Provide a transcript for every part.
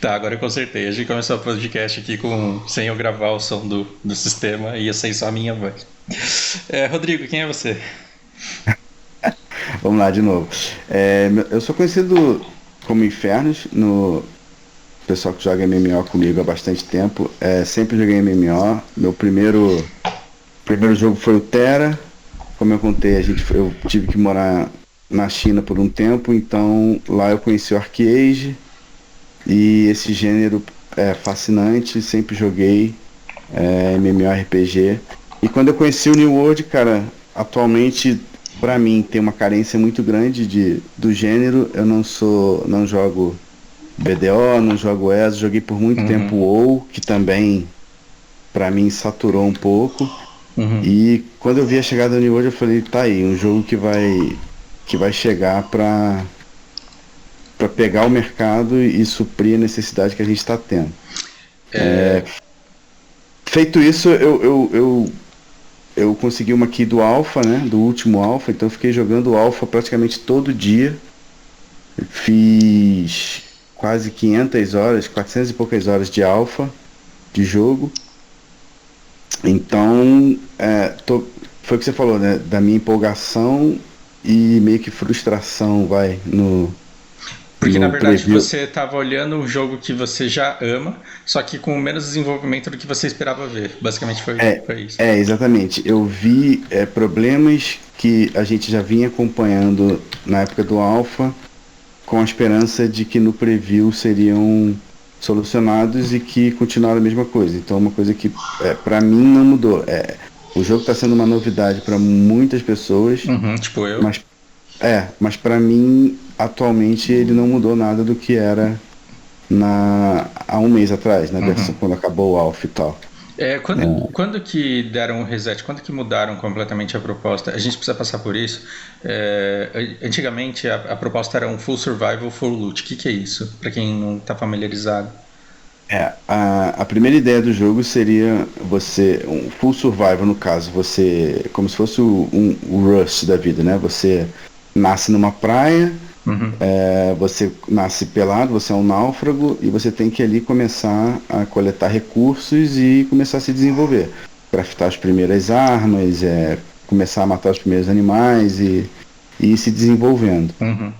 Tá, agora eu consertei. A gente começou o podcast aqui sem eu gravar o som do sistema, ia ser só a minha voz. Rodrigo, quem é você? Vamos lá de novo. Eu sou conhecido como Infernos, no pessoal que joga MMO comigo há bastante tempo. Sempre joguei MMO. Meu primeiro jogo foi o Terra. Como eu contei, eu tive que morar na China por um tempo, então lá eu conheci o ArcAge e esse gênero é fascinante. Sempre joguei MMORPG. E quando eu conheci o New World, cara, atualmente pra mim tem uma carência muito grande do gênero. Eu não jogo BDO, não jogo ESO, joguei por muito tempo Uhum, o WoW, que também pra mim saturou um pouco. uhum. E quando eu vi a chegada do New World, eu falei, tá aí, um jogo que vai chegar pra pegar o mercado e suprir a necessidade que a gente está tendo. É, Feito isso, eu consegui uma key do Alpha, né? Do último Alpha, então eu fiquei jogando o Alpha praticamente todo dia. Fiz quase 500 horas, 400 e poucas horas de Alpha de jogo. Então, foi o que você falou, né? Da minha empolgação e meio que frustração, vai, porque na no verdade preview. você estava olhando um jogo que você já ama, só que com menos desenvolvimento do que você esperava ver. Basicamente foi isso. Exatamente. Eu vi problemas que a gente já vinha acompanhando na época do Alpha, com a esperança de que no preview seriam solucionados e que continuaram a mesma coisa. Então, uma coisa que para mim não mudou. O jogo está sendo uma novidade para muitas pessoas, Uhum, tipo eu. mas mas para mim atualmente ele não mudou nada do que era há um mês atrás, na Uhum. versão quando acabou o Alpha e tal. Quando que deram o reset? Quando que mudaram completamente a proposta? A gente precisa passar por isso. Antigamente a proposta era um full survival, full loot. O que é isso? Para quem não está familiarizado. A primeira ideia do jogo seria um full survival, no caso, como se fosse o Rust da vida, né? Você nasce numa praia, Uhum. você nasce pelado, você é um náufrago e você tem que ali começar a coletar recursos e começar a se desenvolver. Craftar as primeiras armas, começar a matar os primeiros animais e ir se desenvolvendo. Uhum.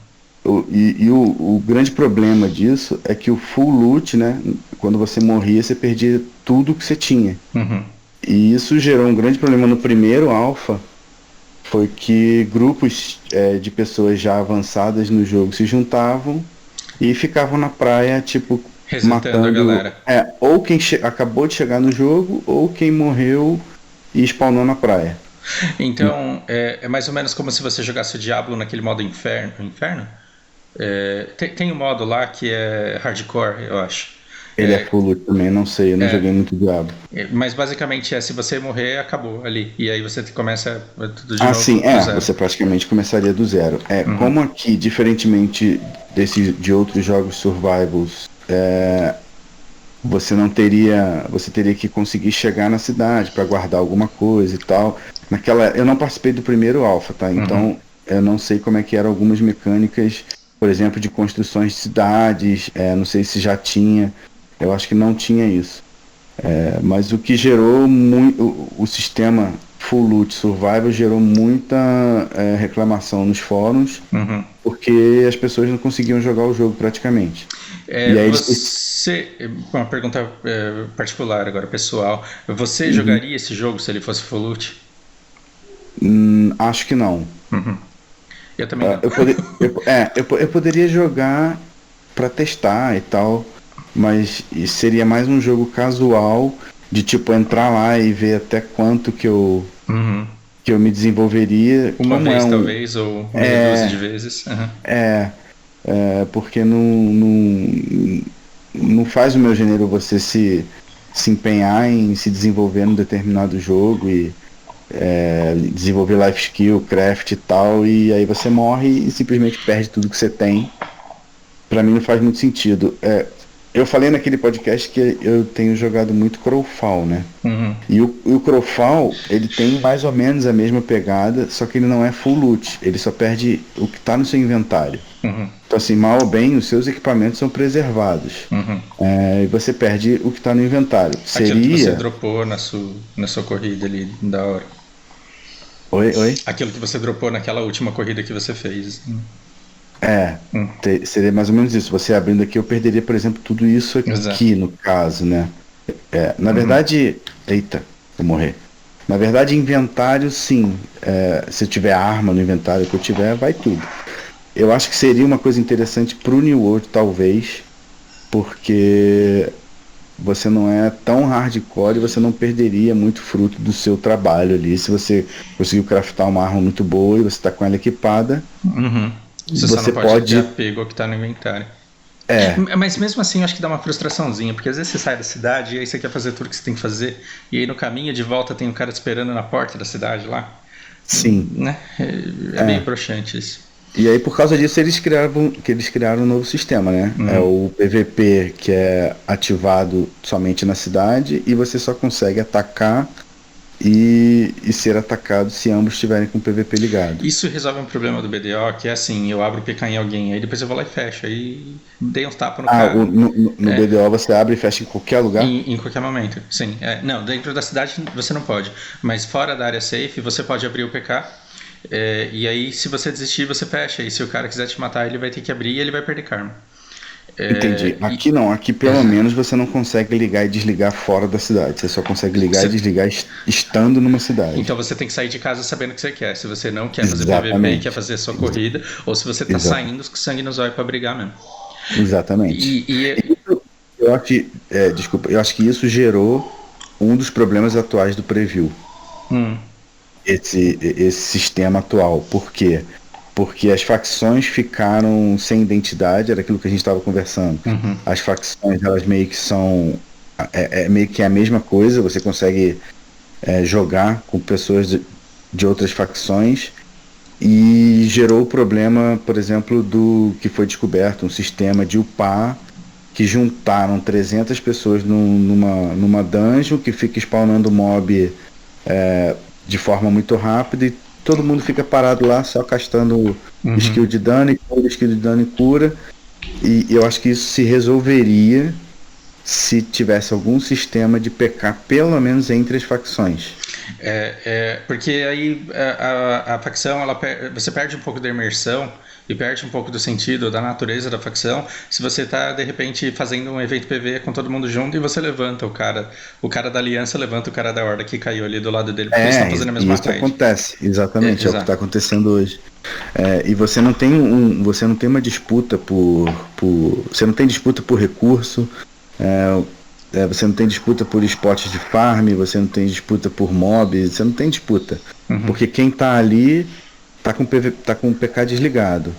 O grande problema disso é que o full loot, né? Quando você morria, você perdia tudo que você tinha. Uhum. E isso gerou um grande problema no primeiro alpha, foi que grupos de pessoas já avançadas no jogo se juntavam e ficavam na praia, tipo, Resetando a matando galera. ou quem acabou de chegar no jogo ou quem morreu e spawnou na praia. Então, é mais ou menos como se você jogasse o Diablo naquele modo inferno. Inferno? Tem um modo lá que é hardcore, eu acho. Ele é É, full loot também, não sei, eu não joguei muito Diablo. mas basicamente se você morrer, acabou ali. E aí você começa tudo de Ah, sim, novo do zero. você praticamente começaria do zero. Uhum. Como aqui, diferentemente de outros jogos survivals, você teria que conseguir chegar na cidade para guardar alguma coisa e tal. Eu não participei do primeiro alpha, tá? Uhum. Então, eu não sei como é que eram algumas mecânicas, por exemplo, de construções de cidades, não sei se já tinha, eu acho que não tinha isso. Mas o que gerou muito, o sistema Full Loot Survival gerou muita reclamação nos fóruns, Uhum. porque as pessoas não conseguiam jogar o jogo praticamente. E aí Uma pergunta particular agora, pessoal. Você Uhum. jogaria esse jogo se ele fosse full loot? Acho que não. Uhum. Eu também não. Eu poderia jogar para testar e tal, mas seria mais um jogo casual de tipo entrar lá e ver até quanto Uhum. que eu me desenvolveria, Uma como é vez um talvez, ou meia dúzia de é, vezes. Uhum. é, porque não faz o meu gênero você se empenhar em se desenvolver num determinado jogo e desenvolver life skill, craft e tal, e aí você morre e simplesmente perde tudo que você tem. Pra mim não faz muito sentido. Eu falei naquele podcast que eu tenho jogado muito Crowfall, né? Uhum. E o Crowfall, ele tem mais ou menos a mesma pegada, só que ele não é full loot. Ele só perde o que está no seu inventário. Uhum. Então, assim, mal ou bem, os seus equipamentos são preservados. Uhum. E você perde o que está no inventário. Aquilo que você Seria... dropou na sua corrida ali, da hora. Oi, oi? Aquilo que você dropou naquela última corrida que você fez. Seria mais ou menos isso. Você abrindo aqui, eu perderia, por exemplo, tudo isso aqui, Exato. no caso, né? Na verdade... Eita, vou morrer. Na verdade, inventário, sim. Se tiver arma no inventário que eu tiver, vai tudo. Eu acho que seria uma coisa interessante pro New World, talvez, porque você não é tão hardcore e você não perderia muito fruto do seu trabalho ali. Se você conseguiu craftar uma arma muito boa e você está com ela equipada, Uhum. Você só não pode ter apego ao que tá no inventário. Mas mesmo assim eu acho que dá uma frustraçãozinha, porque às vezes você sai da cidade e aí você quer fazer tudo que você tem que fazer, e aí no caminho de volta tem um cara te esperando na porta da cidade lá. Sim. Né? É meio broxante isso. E aí, por causa disso, eles criaram um novo sistema, né? É o PVP, que é ativado somente na cidade, e você só consegue atacar e ser atacado se ambos estiverem com o PVP ligado. Isso resolve um problema do BDO, que é assim, eu abro o PK em alguém, aí depois eu vou lá e fecho, aí dei uns tapas no cara. No BDO você abre e fecha em qualquer lugar? Em qualquer momento, sim. Não, dentro da cidade você não pode, mas fora da área safe você pode abrir o PK. E aí, se você desistir, você fecha. E se o cara quiser te matar, ele vai ter que abrir e ele vai perder karma. Entendi. Aqui não. Aqui pelo menos você não consegue ligar e desligar fora da cidade. Você só consegue ligar e desligar estando numa cidade. Então você tem que sair de casa sabendo o que você quer. Se você não quer fazer PVP e quer fazer a sua corrida, ou se você tá saindo com sangue nos olhos pra brigar mesmo. Exatamente. Eu acho que, eu acho que isso gerou um dos problemas atuais do preview. Esse sistema atual. Por quê? Porque as facções ficaram sem identidade, era aquilo que a gente estava conversando. As facções, elas meio que são... meio que a mesma coisa, você consegue jogar com pessoas de outras facções, e gerou o problema, por exemplo, do que foi descoberto, um sistema de upar, que juntaram 300 pessoas numa dungeon, que fica spawnando mob de forma muito rápida, e todo mundo fica parado lá só castando skill de dano e cura. E eu acho que isso se resolveria se tivesse algum sistema de PK, pelo menos entre as facções. Porque aí a facção, você perde um pouco da imersão e perde um pouco do sentido, da natureza da facção, se você está de repente fazendo um evento PV com todo mundo junto e você levanta o cara da aliança levanta o cara da horda que caiu ali do lado dele, porque eles estão fazendo a mesma raid. Isso acontece, exatamente, é o que está acontecendo hoje. E você não tem uma disputa você não tem disputa por recurso, você não tem disputa por spots de farm, você não tem disputa por mobs, você não tem disputa. Porque quem tá ali tá com o PK desligado.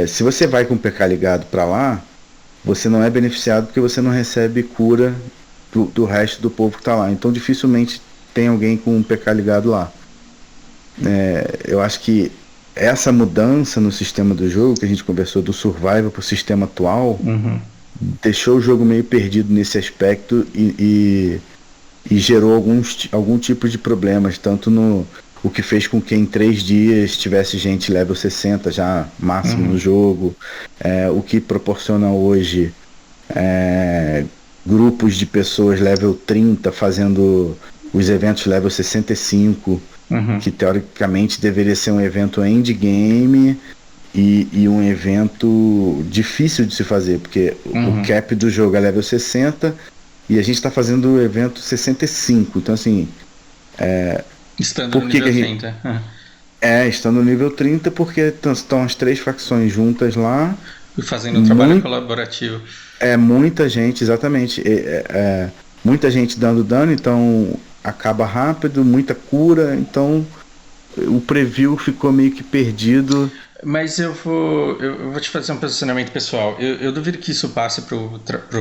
Se você vai com o PK ligado para lá, você não é beneficiado porque você não recebe cura do resto do povo que tá lá. Então dificilmente tem alguém com o PK ligado lá. Eu acho que essa mudança no sistema do jogo, que a gente conversou do survival pro sistema atual, deixou o jogo meio perdido nesse aspecto e gerou algum tipo de problemas, tanto no o que fez com que em 3 dias tivesse gente level 60 já máximo no jogo, o que proporciona hoje grupos de pessoas level 30 fazendo os eventos level 65, que teoricamente deveria ser um evento endgame e um evento difícil de se fazer, porque o cap do jogo é level 60 e a gente está fazendo o evento 65, então assim... Estando no nível 30. Estando no nível 30, porque estão as 3 facções juntas lá. E fazendo um trabalho colaborativo. Muita gente, exatamente. Muita gente dando dano, então acaba rápido, muita cura, então o preview ficou meio que perdido. Mas eu vou te fazer um posicionamento pessoal. Eu duvido que isso passe para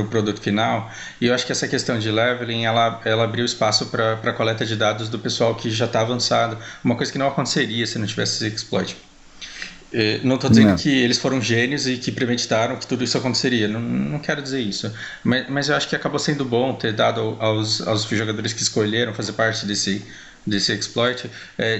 o produto final, e eu acho que essa questão de leveling, ela abriu espaço para a coleta de dados do pessoal que já está avançado, uma coisa que não aconteceria se não tivesse esse exploit. Não estou dizendo que eles foram gênios e que premeditaram que tudo isso aconteceria. Não quero dizer isso. Mas eu acho que acabou sendo bom ter dado aos jogadores que escolheram fazer parte desse exploit,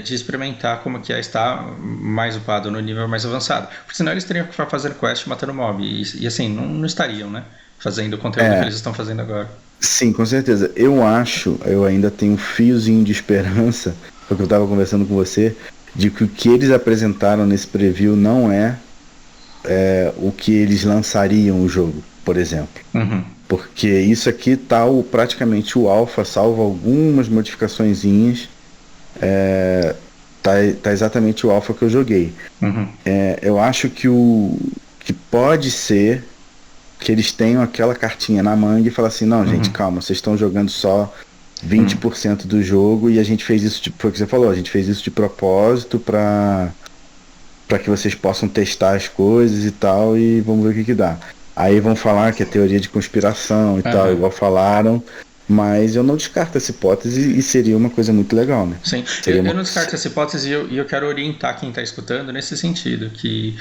de experimentar como que é estar mais upado no nível mais avançado. Porque senão eles teriam que ficar fazendo quest matando mob. E assim, não estariam, né? Fazendo o conteúdo que eles estão fazendo agora. Sim, com certeza. Eu ainda tenho um fiozinho de esperança, porque eu estava conversando com você, de que o que eles apresentaram nesse preview não é o que eles lançariam o jogo, por exemplo. Uhum. Porque isso aqui tá praticamente o alpha, salvo algumas modificaçõezinhas, tá exatamente o alpha que eu joguei. Uhum. Eu acho que pode ser que eles tenham aquela cartinha na manga e falar assim, não, gente, calma, vocês estão jogando só 20% do jogo e a gente fez isso, foi o que você falou, a gente fez isso de propósito para que vocês possam testar as coisas e tal, e vamos ver o que dá. Aí vão falar que é teoria de conspiração e tal, igual falaram, mas eu não descarto essa hipótese e seria uma coisa muito legal, né? Sim, eu não descarto essa hipótese e eu quero orientar quem está escutando nesse sentido, que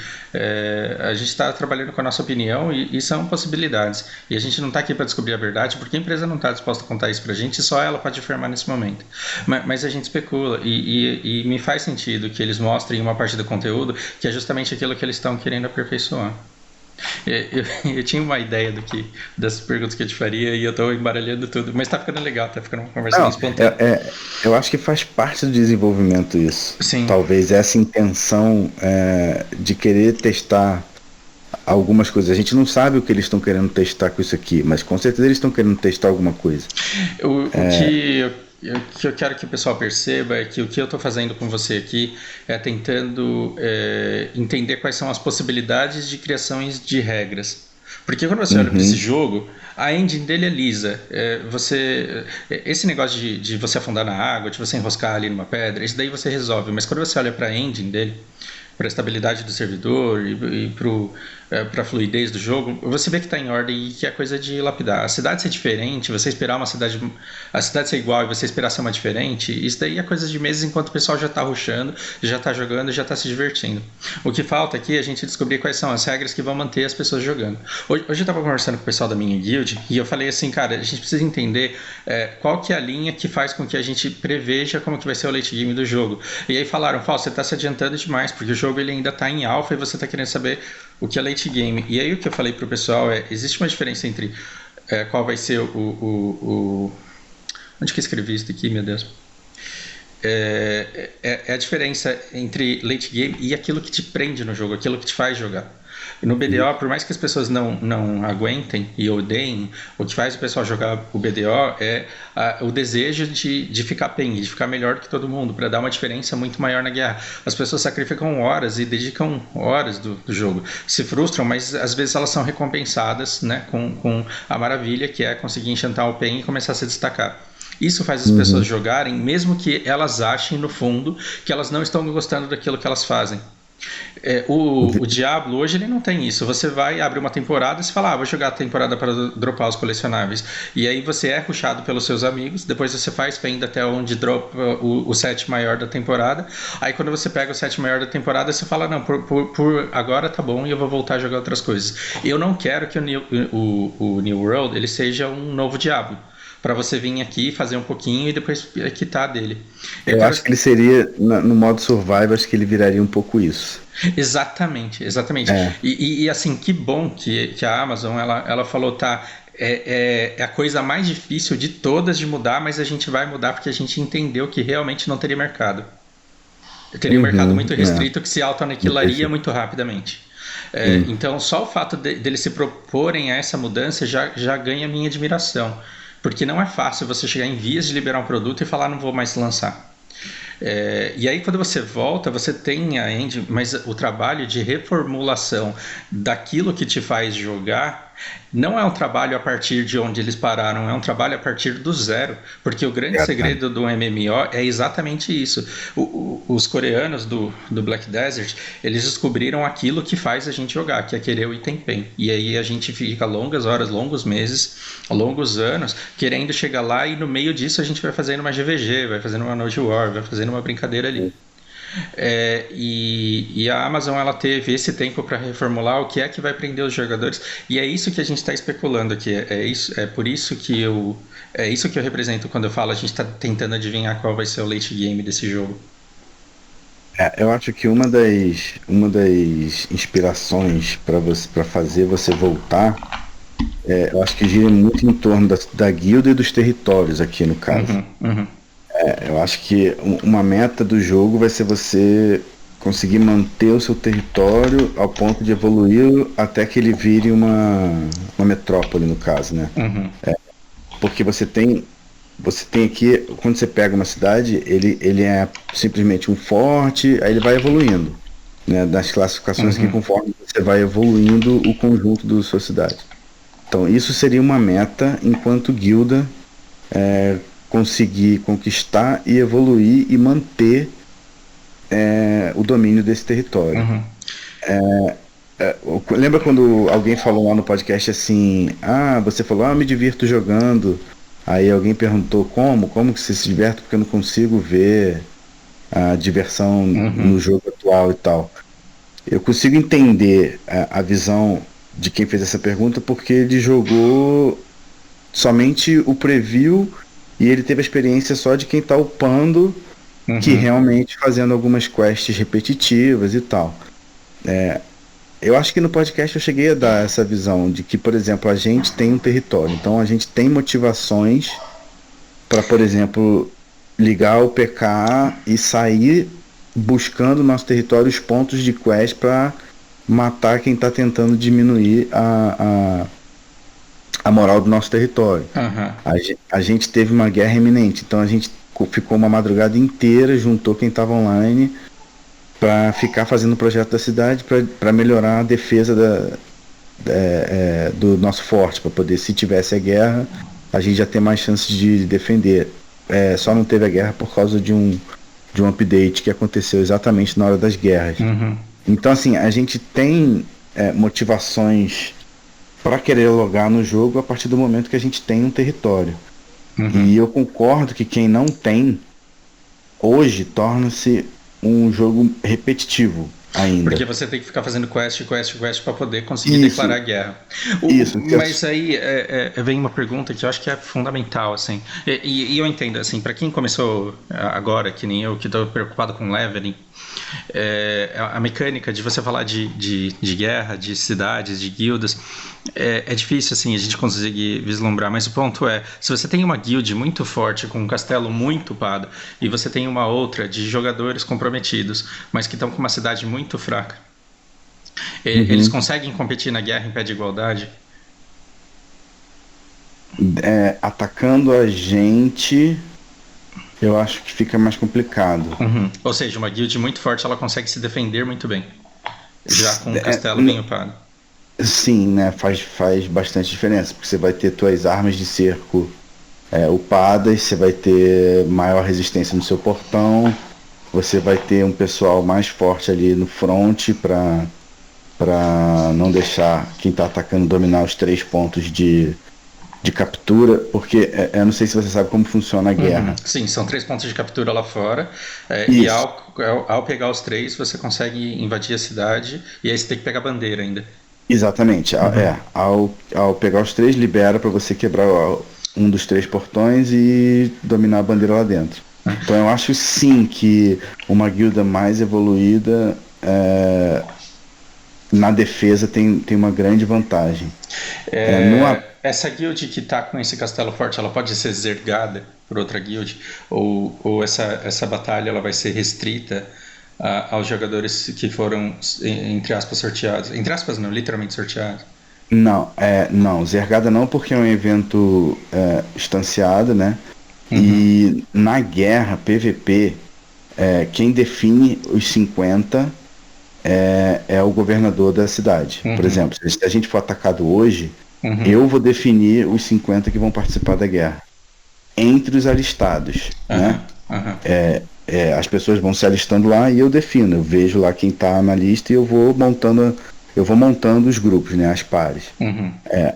a gente está trabalhando com a nossa opinião e são possibilidades. E a gente não está aqui para descobrir a verdade, porque a empresa não está disposta a contar isso para a gente, só ela pode afirmar nesse momento. Mas a gente especula e me faz sentido que eles mostrem uma parte do conteúdo que é justamente aquilo que eles estão querendo aperfeiçoar. Eu tinha uma ideia das perguntas que eu te faria e eu tô embaralhando tudo, mas tá ficando legal, tá ficando uma conversa bem espontânea. Eu acho que faz parte do desenvolvimento isso. Sim. Talvez essa intenção de querer testar algumas coisas. A gente não sabe o que eles estão querendo testar com isso aqui, mas com certeza eles estão querendo testar alguma coisa. O que eu quero que o pessoal perceba é que o que eu estou fazendo com você aqui é tentando entender quais são as possibilidades de criações de regras. Porque quando você olha para esse jogo, a engine dele é lisa. Esse negócio de você afundar na água, de você enroscar ali numa pedra, isso daí você resolve. Mas quando você olha para a engine dele, para a estabilidade do servidor e para a fluidez do jogo, você vê que está em ordem e que é coisa de lapidar. A cidade ser diferente, você esperar a cidade ser igual e você esperar ser uma diferente, isso daí é coisa de meses enquanto o pessoal já está rushando, já está jogando, já está se divertindo. O que falta aqui é a gente descobrir quais são as regras que vão manter as pessoas jogando. Hoje eu estava conversando com o pessoal da minha guild e eu falei assim, cara, a gente precisa entender qual que é a linha que faz com que a gente preveja como que vai ser o late game do jogo. E aí falaram, você está se adiantando demais, porque o jogo ele ainda está em alpha e você está querendo saber o que é late game. E aí o que eu falei pro pessoal existe uma diferença entre qual vai ser onde que eu escrevi isso aqui, meu Deus? É a diferença entre late game e aquilo que te prende no jogo, aquilo que te faz jogar. No BDO, por mais que as pessoas não aguentem e odeiem, o que faz o pessoal jogar o BDO é o desejo de ficar ping, de ficar melhor do que todo mundo, para dar uma diferença muito maior na guerra. As pessoas sacrificam horas e dedicam horas do jogo. Se frustram, mas às vezes elas são recompensadas, né, com a maravilha que é conseguir enchantar o ping e começar a se destacar. Isso faz as pessoas jogarem, mesmo que elas achem no fundo que elas não estão gostando daquilo que elas fazem. O Diablo hoje ele não tem isso. Você vai, abre uma temporada e você fala, vou jogar a temporada para dropar os colecionáveis. E aí você é rushado pelos seus amigos. Depois você faz fenda até onde dropa o set maior da temporada. Aí quando você pega o set maior da temporada, você fala, não, por agora tá bom e eu vou voltar a jogar outras coisas. Eu não quero que o New World ele seja um novo Diablo, para você vir aqui, fazer um pouquinho e depois quitar dele. Eu acho que ele seria, no modo survival, acho que ele viraria um pouco isso. Exatamente. E assim, que bom que a Amazon, ela falou, é a coisa mais difícil de todas de mudar, mas a gente vai mudar porque a gente entendeu que realmente não teria mercado. Teria um mercado muito restrito que se auto-aniquilaria muito rapidamente. Então, só o fato deles se proporem a essa mudança já ganha minha admiração. Porque não é fácil você chegar em vias de liberar um produto e falar, não vou mais lançar. E aí quando você volta, você tem a engine, mas o trabalho de reformulação daquilo que te faz jogar não é um trabalho a partir de onde eles pararam, é um trabalho a partir do zero, porque o grande segredo do MMO é exatamente isso. Os coreanos do Black Desert, eles descobriram aquilo que faz a gente jogar, que é querer o item pen. E aí a gente fica longas horas, longos meses, longos anos, querendo chegar lá, e no meio disso a gente vai fazendo uma GVG, vai fazendo uma Node War, vai fazendo uma brincadeira ali. E a Amazon ela teve esse tempo para reformular o que é que vai prender os jogadores, e é isso que a gente está especulando aqui. É isso que eu represento quando eu falo a gente está tentando adivinhar qual vai ser o late game desse jogo. Eu acho que uma das inspirações para fazer você voltar, eu acho que gira muito em torno da guilda e dos territórios aqui no caso. Uhum. Eu acho que uma meta do jogo vai ser você conseguir manter o seu território ao ponto de evoluir até que ele vire uma metrópole, no caso, né? Uhum. Porque você tem aqui, quando você pega uma cidade, ele é simplesmente um forte, aí ele vai evoluindo, né? Das classificações que conforme você vai evoluindo o conjunto da sua cidade. Então isso seria uma meta enquanto guilda, conseguir conquistar e evoluir e manter o domínio desse território. Uhum. Lembra quando alguém falou lá no podcast assim, você falou, me divirto jogando. Aí alguém perguntou como que você se diverte, porque eu não consigo ver a diversão no jogo atual e tal. Eu consigo entender a visão de quem fez essa pergunta, porque ele jogou somente o preview e ele teve a experiência só de quem tá upando, que realmente fazendo algumas quests repetitivas e tal. Eu acho que no podcast eu cheguei a dar essa visão de que, por exemplo, a gente tem um território, então a gente tem motivações para, por exemplo, ligar o PK e sair buscando no nosso território os pontos de quest para matar quem está tentando diminuir a moral do nosso território. A gente teve uma guerra iminente, então a gente ficou uma madrugada inteira, juntou quem estava online para ficar fazendo o projeto da cidade para melhorar a defesa do nosso forte, para poder, se tivesse a guerra, a gente já ter mais chances de defender. Só não teve a guerra por causa de um update que aconteceu exatamente na hora das guerras. Então, assim, a gente tem motivações para querer logar no jogo a partir do momento que a gente tem um território. E eu concordo que quem não tem, hoje torna-se um jogo repetitivo ainda. Porque você tem que ficar fazendo quest para poder conseguir declarar guerra. Mas aí vem uma pergunta que eu acho que é fundamental, assim. E eu entendo, assim, para quem começou agora, que nem eu, que estou preocupado com leveling, a mecânica de você falar de guerra, de cidades, de guildas, é difícil, assim, a gente conseguir vislumbrar, mas o ponto é, se você tem uma guild muito forte, com um castelo muito upado, e você tem uma outra de jogadores comprometidos, mas que estão com uma cidade muito fraca, eles conseguem competir na guerra em pé de igualdade? Atacando a gente, eu acho que fica mais complicado. Ou seja, uma guild muito forte, ela consegue se defender muito bem, já com um castelo bem upado. Sim, né? Faz bastante diferença, porque você vai ter suas armas de cerco upadas, você vai ter maior resistência no seu portão, você vai ter um pessoal mais forte ali no front para não deixar quem está atacando dominar os 3 pontos de captura, porque eu não sei se você sabe como funciona a guerra. Sim, são 3 pontos de captura lá fora, e ao pegar os 3 você consegue invadir a cidade, e aí você tem que pegar a bandeira ainda. Exatamente, ao pegar os 3 libera para você quebrar um dos 3 portões e dominar a bandeira lá dentro. Então eu acho sim que uma guilda mais evoluída na defesa tem uma grande vantagem. Essa guild que está com esse castelo forte, ela pode ser zergada por outra guild? Ou essa batalha ela vai ser restrita aos jogadores que foram, entre aspas, sorteados? Entre aspas não, literalmente sorteados. Não, zergada não, porque é um evento instanciado, né? E na guerra, PVP, quem define os 50 é o governador da cidade. Por exemplo, se a gente for atacado hoje, eu vou definir os 50 que vão participar da guerra. Entre os alistados, né? As pessoas vão se alistando lá e eu defino. Eu vejo lá quem está na lista e eu vou montando os grupos, né? As pares.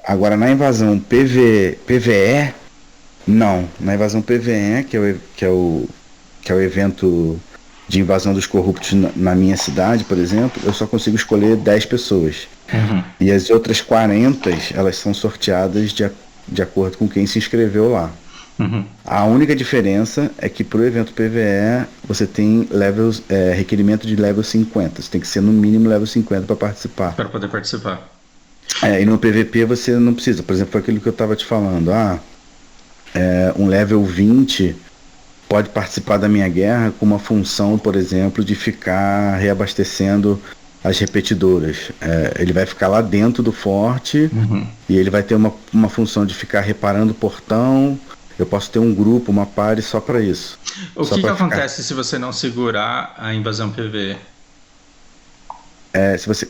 Agora, na invasão PVE, não. Na invasão PVE, que é o evento de invasão dos corruptos na minha cidade, por exemplo, eu só consigo escolher 10 pessoas. E as outras 40, elas são sorteadas de acordo com quem se inscreveu lá. A única diferença é que pro evento PvE você tem levels, requerimento de level 50. Você tem que ser no mínimo level 50 para participar. Para poder participar. E no PVP você não precisa. Por exemplo, aquilo que eu estava te falando. Um level 20 pode participar da minha guerra com uma função, por exemplo, de ficar reabastecendo as repetidoras. Ele vai ficar lá dentro do forte e ele vai ter uma função de ficar reparando o portão. Eu posso ter um grupo, uma party só para isso. O que acontece se você não segurar a invasão PvE?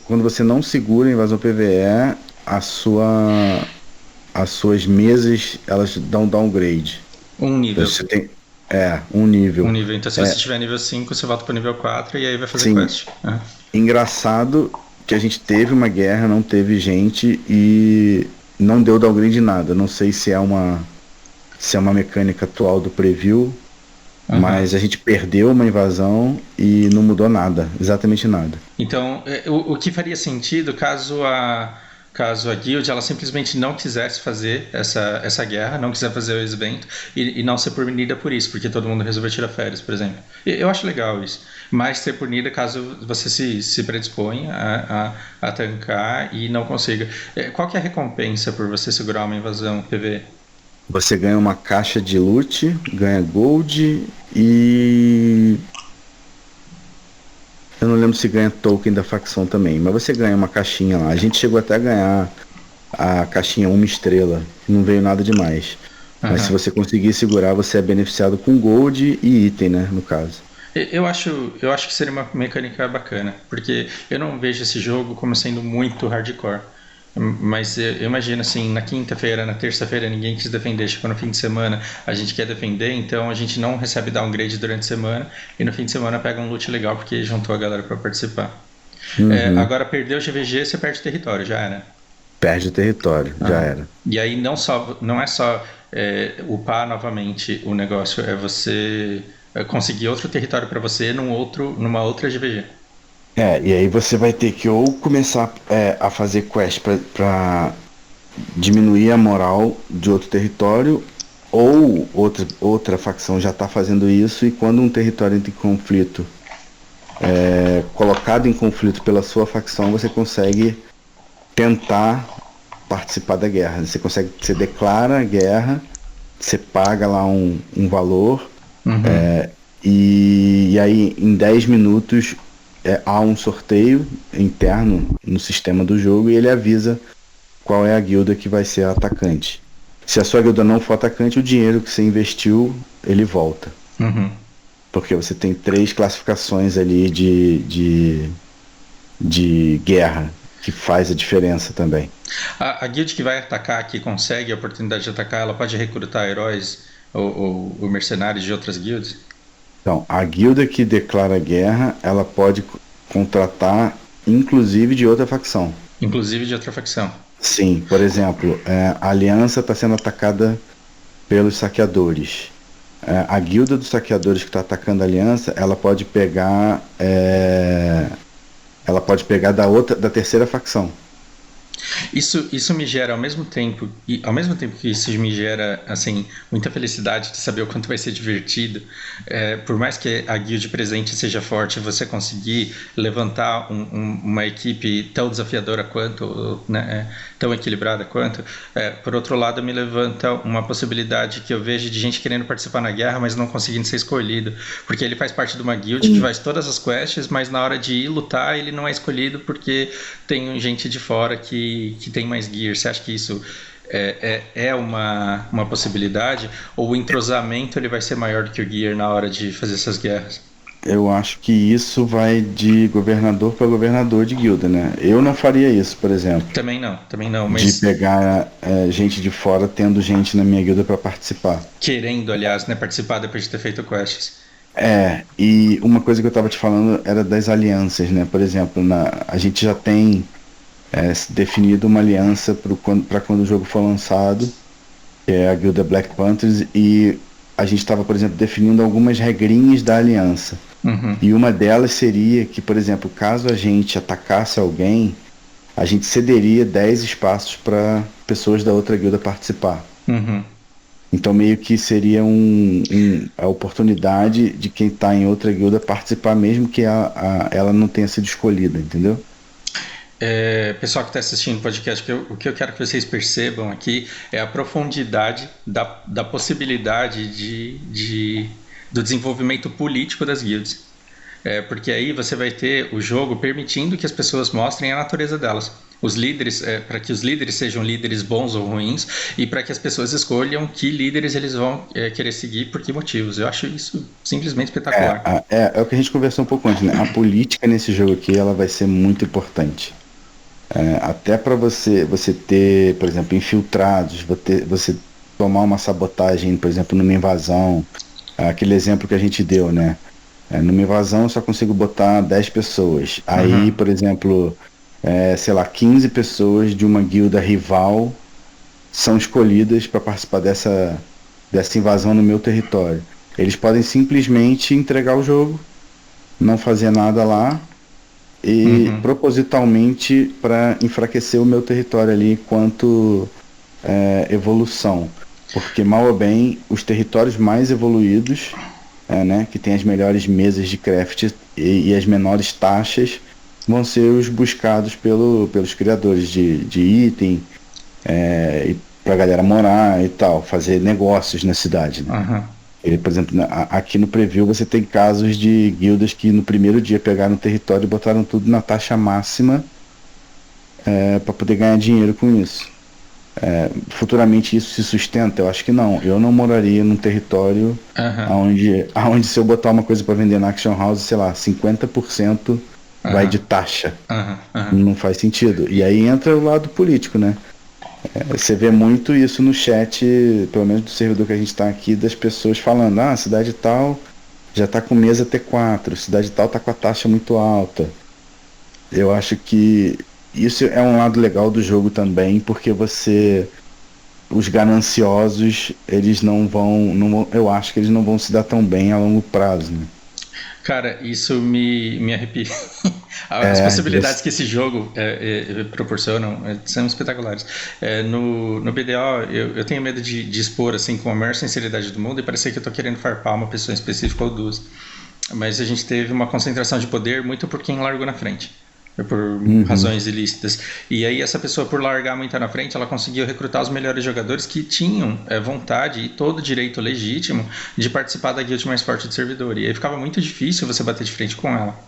Quando você não segura a invasão PvE, as suas mesas, elas dão downgrade. Um nível. Então, você tem, um nível. Um nível. Então se você tiver nível 5, você volta para nível 4 e aí vai fazer quest. Engraçado que a gente teve uma guerra, não teve gente e não deu downgrade nada. Não sei se é uma mecânica atual do preview, mas a gente perdeu uma invasão e não mudou nada, exatamente nada. Então, o que faria sentido caso a guild ela simplesmente não quisesse fazer essa guerra, não quiser fazer o evento e não ser punida por isso, porque todo mundo resolveu tirar férias, por exemplo. Eu acho legal isso, mas ser punida caso você se predisponha a tancar e não consiga. Qual que é a recompensa por você segurar uma invasão PvE? Você ganha uma caixa de loot, ganha gold e... eu não lembro se ganha token da facção também, mas você ganha uma caixinha lá. A gente chegou até a ganhar a caixinha 1 estrela, não veio nada demais. Mas se você conseguir segurar, você é beneficiado com gold e item, né, no caso. Eu acho que seria uma mecânica bacana, porque eu não vejo esse jogo como sendo muito hardcore. Mas eu imagino assim, na quinta-feira, na terça-feira ninguém quis defender, chegou no fim de semana, a gente quer defender, então a gente não recebe downgrade durante a semana e no fim de semana pega um loot legal porque juntou a galera para participar. Agora perdeu o GVG, você perde o território, já era. Perde o território, já era. E aí não é só upar novamente o negócio, é você conseguir outro território para você numa outra GVG. E aí você vai ter que ou começar a fazer quest pra diminuir a moral de outro território, ou outra facção já tá fazendo isso, e quando um território entra em conflito, colocado em conflito pela sua facção, você consegue tentar participar da guerra. Você declara a guerra, você paga lá um valor, e aí em 10 minutos há um sorteio interno no sistema do jogo e ele avisa qual é a guilda que vai ser a atacante. Se a sua guilda não for atacante, o dinheiro que você investiu, ele volta. Porque você tem 3 classificações ali de guerra, que faz a diferença também. A guild que vai atacar, que consegue a oportunidade de atacar, ela pode recrutar heróis ou mercenários de outras guilds? Então, a guilda que declara guerra, ela pode contratar, inclusive, de outra facção. Inclusive de outra facção. Sim, por exemplo, a aliança está sendo atacada pelos saqueadores. A guilda dos saqueadores que está atacando a aliança, ela pode pegar da terceira facção. Isso me gera ao mesmo tempo que isso me gera assim muita felicidade de saber o quanto vai ser divertido, por mais que a guild presente seja forte, você conseguir levantar uma equipe tão desafiadora quanto, né, tão equilibrada quanto, por outro lado me levanta uma possibilidade que eu vejo de gente querendo participar na guerra, mas não conseguindo ser escolhido, porque ele faz parte de uma guild que faz todas as quests, mas na hora de ir lutar ele não é escolhido porque tem gente de fora que tem mais gear. Você acha que isso é uma possibilidade? Ou o entrosamento ele vai ser maior do que o gear na hora de fazer essas guerras? Eu acho que isso vai de governador para governador de guilda, né? Eu não faria isso, por exemplo. Também não. Mas... de pegar gente de fora tendo gente na minha guilda para participar. Querendo, aliás, né, participar depois de ter feito quests. E uma coisa que eu estava te falando era das alianças, né? Por exemplo, a gente já tem definido uma aliança para quando o jogo for lançado, que é a guilda Black Panthers, e a gente estava, por exemplo, definindo algumas regrinhas da aliança. Uhum. E uma delas seria que, por exemplo, caso a gente atacasse alguém, a gente cederia 10 espaços para pessoas da outra guilda participar. Uhum. Então meio que seria a oportunidade de quem está em outra guilda participar, mesmo que ela não tenha sido escolhida, entendeu? Pessoal que está assistindo o podcast, o que eu quero que vocês percebam aqui é a profundidade da possibilidade do desenvolvimento político das guildas. Porque aí você vai ter o jogo permitindo que as pessoas mostrem a natureza delas. Os líderes, para que os líderes sejam líderes bons ou ruins, e para que as pessoas escolham que líderes eles vão querer seguir por que motivos. Eu acho isso simplesmente espetacular. É o que a gente conversou um pouco antes, né? A política nesse jogo aqui, ela vai ser muito importante. Até para você ter, por exemplo, infiltrados, você tomar uma sabotagem, por exemplo, numa invasão, aquele exemplo que a gente deu, né? Numa invasão eu só consigo botar 10 pessoas. Aí, por exemplo, sei lá, 15 pessoas de uma guilda rival são escolhidas para participar dessa invasão no meu território. Eles podem simplesmente entregar o jogo, não fazer nada lá, e propositalmente para enfraquecer o meu território ali enquanto evolução. Porque, mal ou bem, os territórios mais evoluídos, né, que tem as melhores mesas de craft e as menores taxas, vão ser os buscados pelos criadores de item, e pra galera morar e tal, fazer negócios na cidade, né? Por exemplo, aqui no preview você tem casos de guildas que no primeiro dia pegaram o território e botaram tudo na taxa máxima para poder ganhar dinheiro com isso. Futuramente isso se sustenta? Eu acho que não. Eu não moraria num território onde se eu botar uma coisa para vender na Action House, sei lá, 50% vai de taxa. Não faz sentido. E aí entra o lado político, né? Você vê muito isso no chat, pelo menos do servidor que a gente está aqui, das pessoas falando, cidade tal já está com mesa T4, cidade tal está com a taxa muito alta. Eu acho que isso é um lado legal do jogo também, porque os gananciosos, eles não vão, eu acho que eles não vão se dar tão bem a longo prazo, né? Cara, isso me arrepia. As possibilidades que esse jogo proporcionam são espetaculares. No BDO, eu tenho medo de expor assim, com a maior sinceridade do mundo e parecer que eu estou querendo farpar uma pessoa específica ou duas. Mas a gente teve uma concentração de poder muito por quem largou na frente, por razões ilícitas. E aí essa pessoa, por largar muito na frente, ela conseguiu recrutar os melhores jogadores que tinham vontade e todo o direito legítimo de participar da guild mais forte do servidor. E aí ficava muito difícil você bater de frente com ela.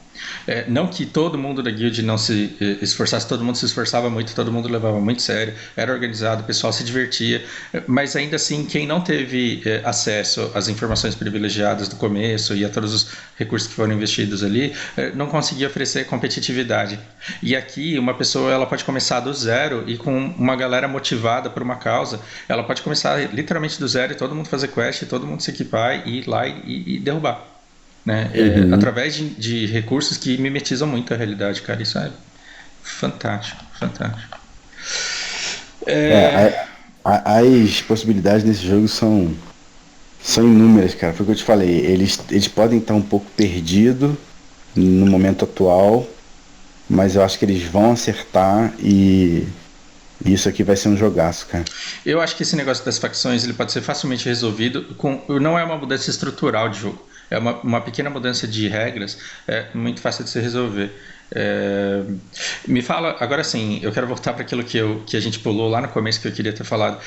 Não que todo mundo da guild não se esforçasse, todo mundo se esforçava muito, todo mundo levava muito sério, era organizado, o pessoal se divertia, mas ainda assim quem não teve acesso às informações privilegiadas do começo e a todos os recursos que foram investidos ali, não conseguia oferecer competitividade. E aqui uma pessoa ela pode começar do zero e com uma galera motivada por uma causa, ela pode começar literalmente do zero e todo mundo fazer quest, todo mundo se equipar e ir lá e derrubar. Né? Através de recursos que mimetizam muito a realidade, cara. Isso é fantástico, fantástico. As possibilidades desse jogo são inúmeras, cara. Foi o que eu te falei. Eles podem estar um pouco perdidos no momento atual, mas eu acho que eles vão acertar e isso aqui vai ser um jogaço, cara. Eu acho que esse negócio das facções ele pode ser facilmente resolvido não é uma mudança estrutural de jogo. É uma pequena mudança de regras, muito fácil de se resolver. Me fala, agora sim, eu quero voltar para aquilo que a gente pulou lá no começo que eu queria ter falado.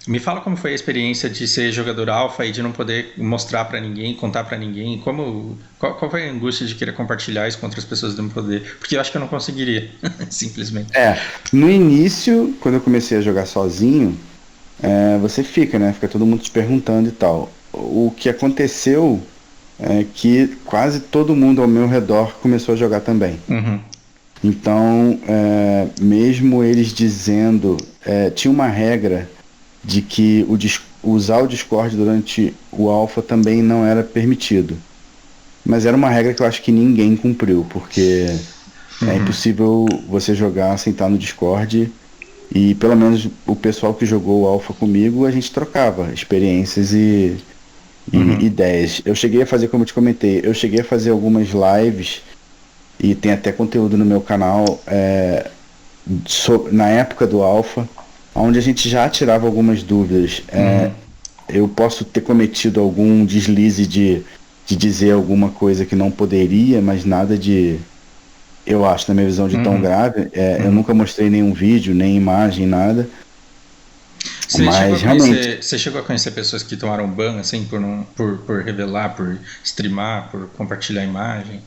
Me fala como foi a experiência de ser jogador alfa e de não poder mostrar para ninguém, contar para ninguém. Qual foi a angústia de querer compartilhar isso com outras pessoas do meu poder? Porque eu acho que eu não conseguiria, simplesmente. No início, quando eu comecei a jogar sozinho, você fica todo mundo te perguntando e tal. O que aconteceu é que quase todo mundo ao meu redor começou a jogar também. Então, mesmo eles dizendo... tinha uma regra de que usar o Discord durante o alpha também não era permitido. Mas era uma regra que eu acho que ninguém cumpriu, porque é impossível você jogar sem estar no Discord. E pelo menos o pessoal que jogou o alpha comigo, a gente trocava experiências e e ideias. Eu cheguei a fazer, como eu te comentei, eu cheguei a fazer algumas lives e tem até conteúdo no meu canal na época do Alpha, onde a gente já tirava algumas dúvidas. Eu posso ter cometido algum deslize de dizer alguma coisa que não poderia, mas nada de, eu acho, na minha visão, de tão grave. Eu nunca mostrei nenhum vídeo, nem imagem, nada. Mas realmente. Você chegou a conhecer pessoas que tomaram ban, assim, por revelar, por streamar, por compartilhar a imagem?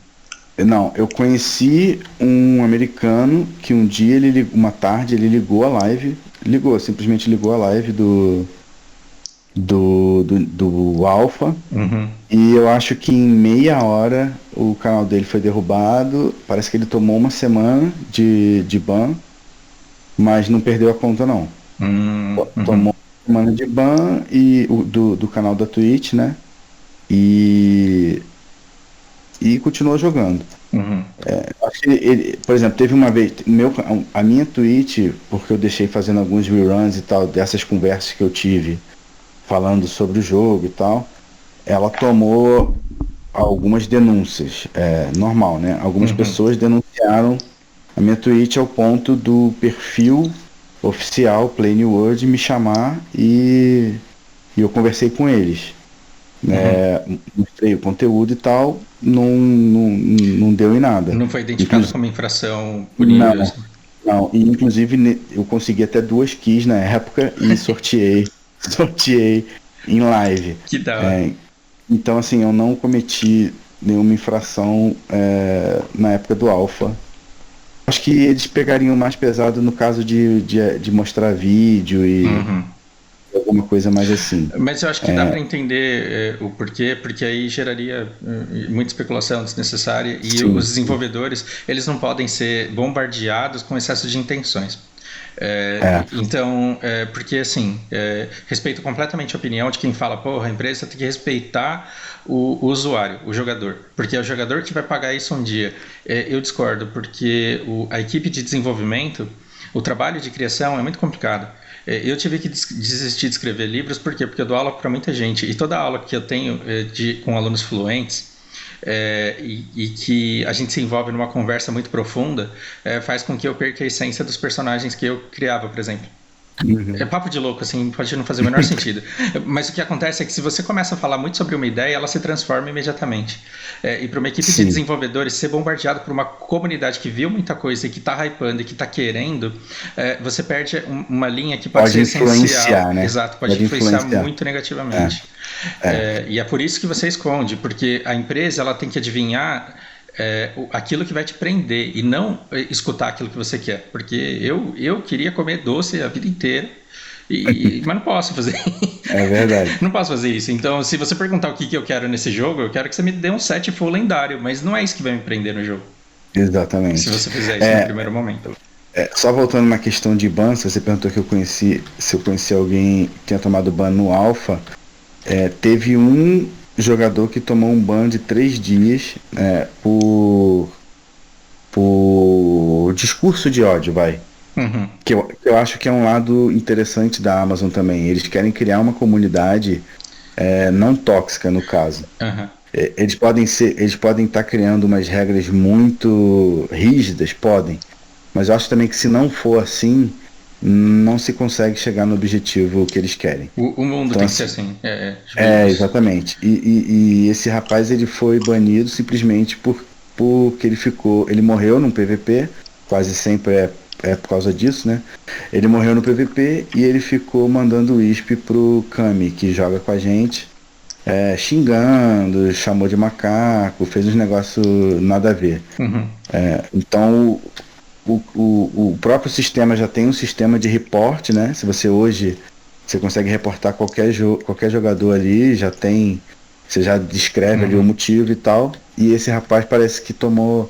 Não, eu conheci um americano que um dia, uma tarde, ele ligou a live, simplesmente ligou a live do Alpha, e eu acho que em meia hora o canal dele foi derrubado. Parece que ele tomou uma semana de ban, mas não perdeu a conta não. Tomou uma semana de ban do canal da Twitch, né? E continuou jogando. Acho que ele, por exemplo, teve uma vez, a minha Twitch, porque eu deixei fazendo alguns reruns e tal, dessas conversas que eu tive falando sobre o jogo e tal, ela tomou algumas denúncias, normal, né? Algumas pessoas denunciaram a minha Twitch ao ponto do perfil oficial Play New World me chamar e eu conversei com eles. Mostrei o conteúdo e tal, não deu em nada. Não foi identificado como infração punível? Não, e inclusive eu consegui até 2 keys na época e sorteei em live. Que da hora. Então, assim, eu não cometi nenhuma infração na época do Alpha. Acho que eles pegariam mais pesado no caso de mostrar vídeo e alguma coisa mais assim. Mas eu acho que dá para entender o porquê, porque aí geraria muita especulação desnecessária e os desenvolvedores, eles não podem ser bombardeados com excesso de intenções. Então, porque assim, respeito completamente a opinião de quem fala, porra, a empresa tem que respeitar o usuário, o jogador, porque é o jogador que vai pagar isso um dia. Eu discordo, porque a equipe de desenvolvimento, o trabalho de criação é muito complicado. Eu tive que desistir de escrever livros, por quê? Porque eu dou aula para muita gente, e toda aula que eu tenho com alunos fluentes, e que a gente se envolve numa conversa muito profunda, faz com que eu perca a essência dos personagens que eu criava, por exemplo. É papo de louco, assim, pode não fazer o menor sentido. Mas o que acontece é que se você começa a falar muito sobre uma ideia, ela se transforma imediatamente. E para uma equipe de desenvolvedores ser bombardeado por uma comunidade que viu muita coisa e que está hypando e que está querendo, você perde uma linha que pode ser essencial. Né? Exato, pode influenciar muito negativamente. E é por isso que você esconde, porque a empresa ela tem que adivinhar aquilo que vai te prender e não escutar aquilo que você quer, porque eu queria comer doce a vida inteira mas não posso fazer. É verdade. Não posso fazer isso. Então, se você perguntar o que eu quero nesse jogo, eu quero que você me dê um set full lendário, mas não é isso que vai me prender no jogo. Exatamente. Se você fizer isso no primeiro momento. Só voltando uma questão de ban, se você perguntou se eu conheci alguém que tinha tomado ban no Alpha, teve um jogador que tomou um ban de 3 dias por discurso de ódio, que eu acho que é um lado interessante da Amazon também. Eles querem criar uma comunidade não tóxica, no caso. Eles podem estar criando umas regras muito rígidas, podem, mas eu acho também que se não for assim, não se consegue chegar no objetivo que eles querem. O mundo então, tem que ser assim. Exatamente. E esse rapaz, ele foi banido simplesmente porque ele morreu num PVP, quase sempre por causa disso, né? Ele morreu no PVP e ele ficou mandando wisp pro Kami, que joga com a gente, xingando, chamou de macaco, fez uns negócios nada a ver. Então o próprio sistema já tem um sistema de report, né? Se você hoje consegue reportar qualquer jogador ali, você já descreve ali o motivo e tal. E esse rapaz parece que tomou,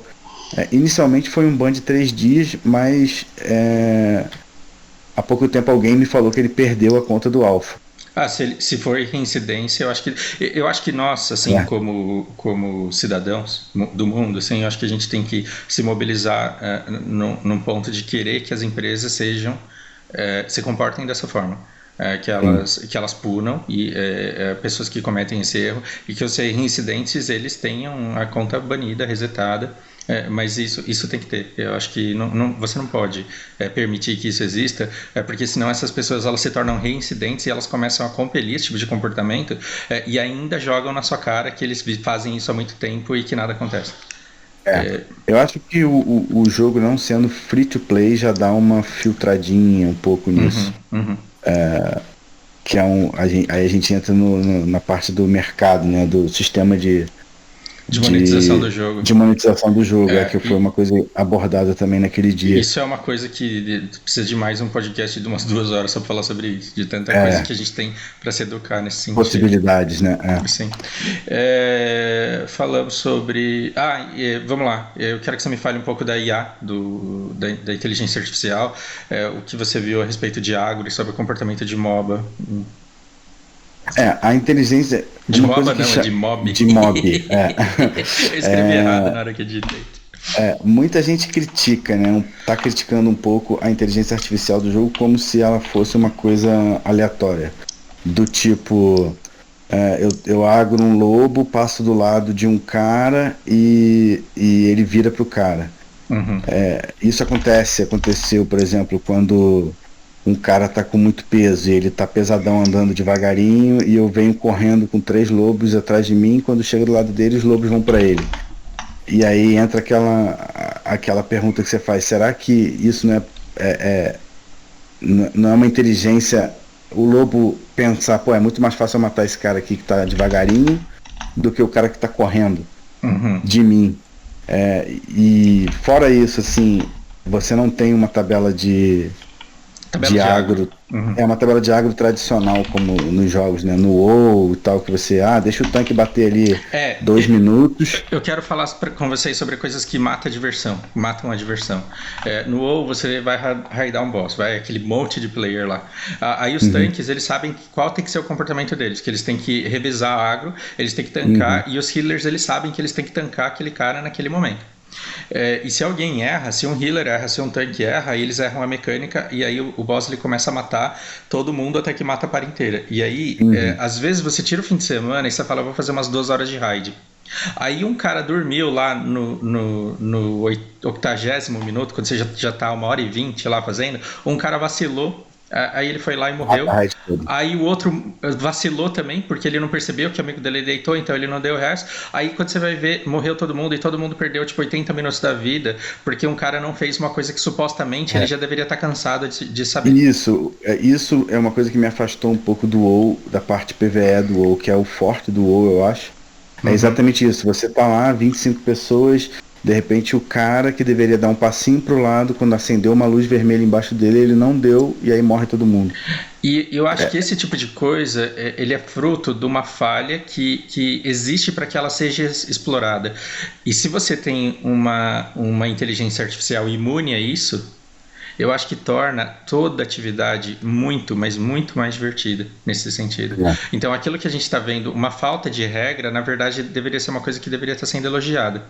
inicialmente foi um ban de 3 dias, mas há pouco tempo alguém me falou que ele perdeu a conta do Alpha. Se for reincidência, eu acho que nós, assim, como cidadãos do mundo, assim, eu acho que a gente tem que se mobilizar num ponto de querer que as empresas se comportem dessa forma. que elas punam e pessoas que cometem esse erro, e que os reincidentes eles tenham a conta banida, resetada. Mas isso tem que ter. Eu acho que você não pode permitir que isso exista, porque senão essas pessoas elas se tornam reincidentes e elas começam a compelir esse tipo de comportamento, e ainda jogam na sua cara que eles fazem isso há muito tempo e que nada acontece. Eu acho que o jogo não sendo free to play já dá uma filtradinha um pouco nisso. Que aí a gente entra na parte do mercado, né? Do sistema de monetização do jogo. De monetização do jogo, que foi uma coisa abordada também naquele dia. Isso é uma coisa que precisa de mais um podcast de umas 2 horas só para falar sobre isso, de tanta coisa que a gente tem para se educar nesse sentido. Possibilidades, né? Sim. Falamos sobre... vamos lá. Eu quero que você me fale um pouco da IA, da inteligência artificial, o que você viu a respeito de agro e sobre o comportamento de MOBA. A inteligência... De MOBA não, é de mob. De mob, Eu escrevi errado na hora que editei. Muita gente critica, né? Tá criticando um pouco a inteligência artificial do jogo como se ela fosse uma coisa aleatória. Do tipo, eu agro um lobo, passo do lado de um cara e ele vira pro cara. Isso aconteceu, por exemplo, quando um cara tá com muito peso e ele tá pesadão andando devagarinho e eu venho correndo com 3 lobos atrás de mim, quando chega do lado dele os lobos vão para ele. E aí entra aquela pergunta que você faz, será que isso não é uma inteligência, o lobo pensar, é muito mais fácil eu matar esse cara aqui que tá devagarinho do que o cara que tá correndo de mim. E fora isso, assim, você não tem uma tabela de agro. É uma tabela de agro tradicional, como nos jogos, né? No WoW e tal, que você, deixa o tanque bater ali 2 minutos. Eu quero falar com vocês sobre coisas que matam a diversão. No WoW você vai raidar um boss, vai aquele monte de player lá. Aí os tanques, eles sabem qual tem que ser o comportamento deles, que eles têm que revezar a agro, eles têm que tancar, e os healers, eles sabem que eles têm que tancar aquele cara naquele momento. E se alguém erra, se um healer erra, se um tanque erra, eles erram a mecânica, e aí o boss ele começa a matar todo mundo até que mata a par inteira. E aí, às vezes você tira o fim de semana e você fala, vou fazer umas 2 horas de raid. Aí um cara dormiu lá no 80º minuto, quando você já tá 1h20 lá fazendo, um cara vacilou. Aí ele foi lá e morreu. Aí o outro vacilou também, porque ele não percebeu que o amigo dele deitou, então ele não deu o resto. Aí quando você vai ver, morreu todo mundo, e todo mundo perdeu tipo 80 minutos da vida, porque um cara não fez uma coisa que supostamente ele já deveria estar cansado de saber. Isso é uma coisa que me afastou um pouco do WoW, da parte PvE do WoW, que é o forte do WoW, eu acho. É exatamente isso, você tá lá, 25 pessoas... De repente o cara que deveria dar um passinho pro lado, quando acendeu uma luz vermelha embaixo dele, ele não deu, e aí morre todo mundo. E eu acho que esse tipo de coisa, ele é fruto de uma falha que existe para que ela seja explorada. E se você tem uma inteligência artificial imune a isso, eu acho que torna toda a atividade muito, mas muito mais divertida nesse sentido. Então aquilo que a gente está vendo, uma falta de regra, na verdade deveria ser uma coisa que deveria estar sendo elogiada.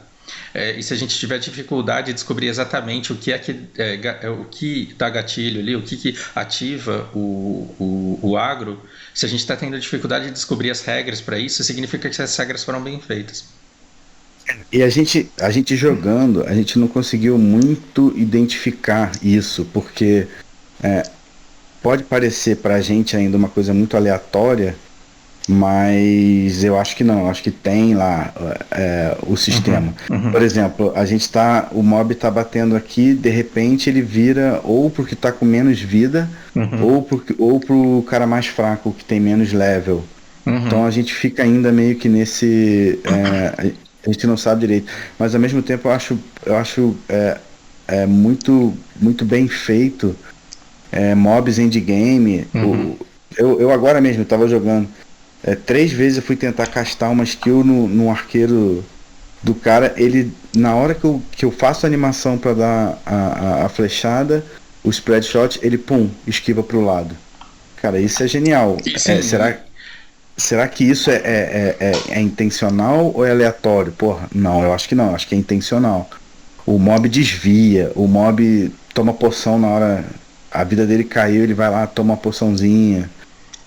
E se a gente tiver dificuldade de descobrir exatamente o que dá gatilho ali, o que ativa o agro, se a gente está tendo dificuldade de descobrir as regras para isso, significa que essas regras foram bem feitas. E a gente jogando, a gente não conseguiu muito identificar isso, porque pode parecer pra gente ainda uma coisa muito aleatória, mas eu acho que não, acho que tem lá o sistema. Por exemplo, o mob tá batendo aqui, de repente ele vira ou porque tá com menos vida, ou pro cara mais fraco, que tem menos level. Então a gente fica ainda meio que nesse... a gente não sabe direito, mas ao mesmo tempo eu acho muito, muito bem feito, mobs endgame. Eu agora mesmo estava jogando 3 vezes, eu fui tentar castar uma skill no arqueiro do cara, ele, na hora que eu faço a animação para dar a flechada, o spread shot, ele esquiva pro lado. Cara, isso é genial. Será que isso é intencional ou é aleatório? Porra, não, eu acho que não, acho que é intencional. O mob desvia, o mob toma poção na hora a vida dele caiu, ele vai lá, toma uma poçãozinha.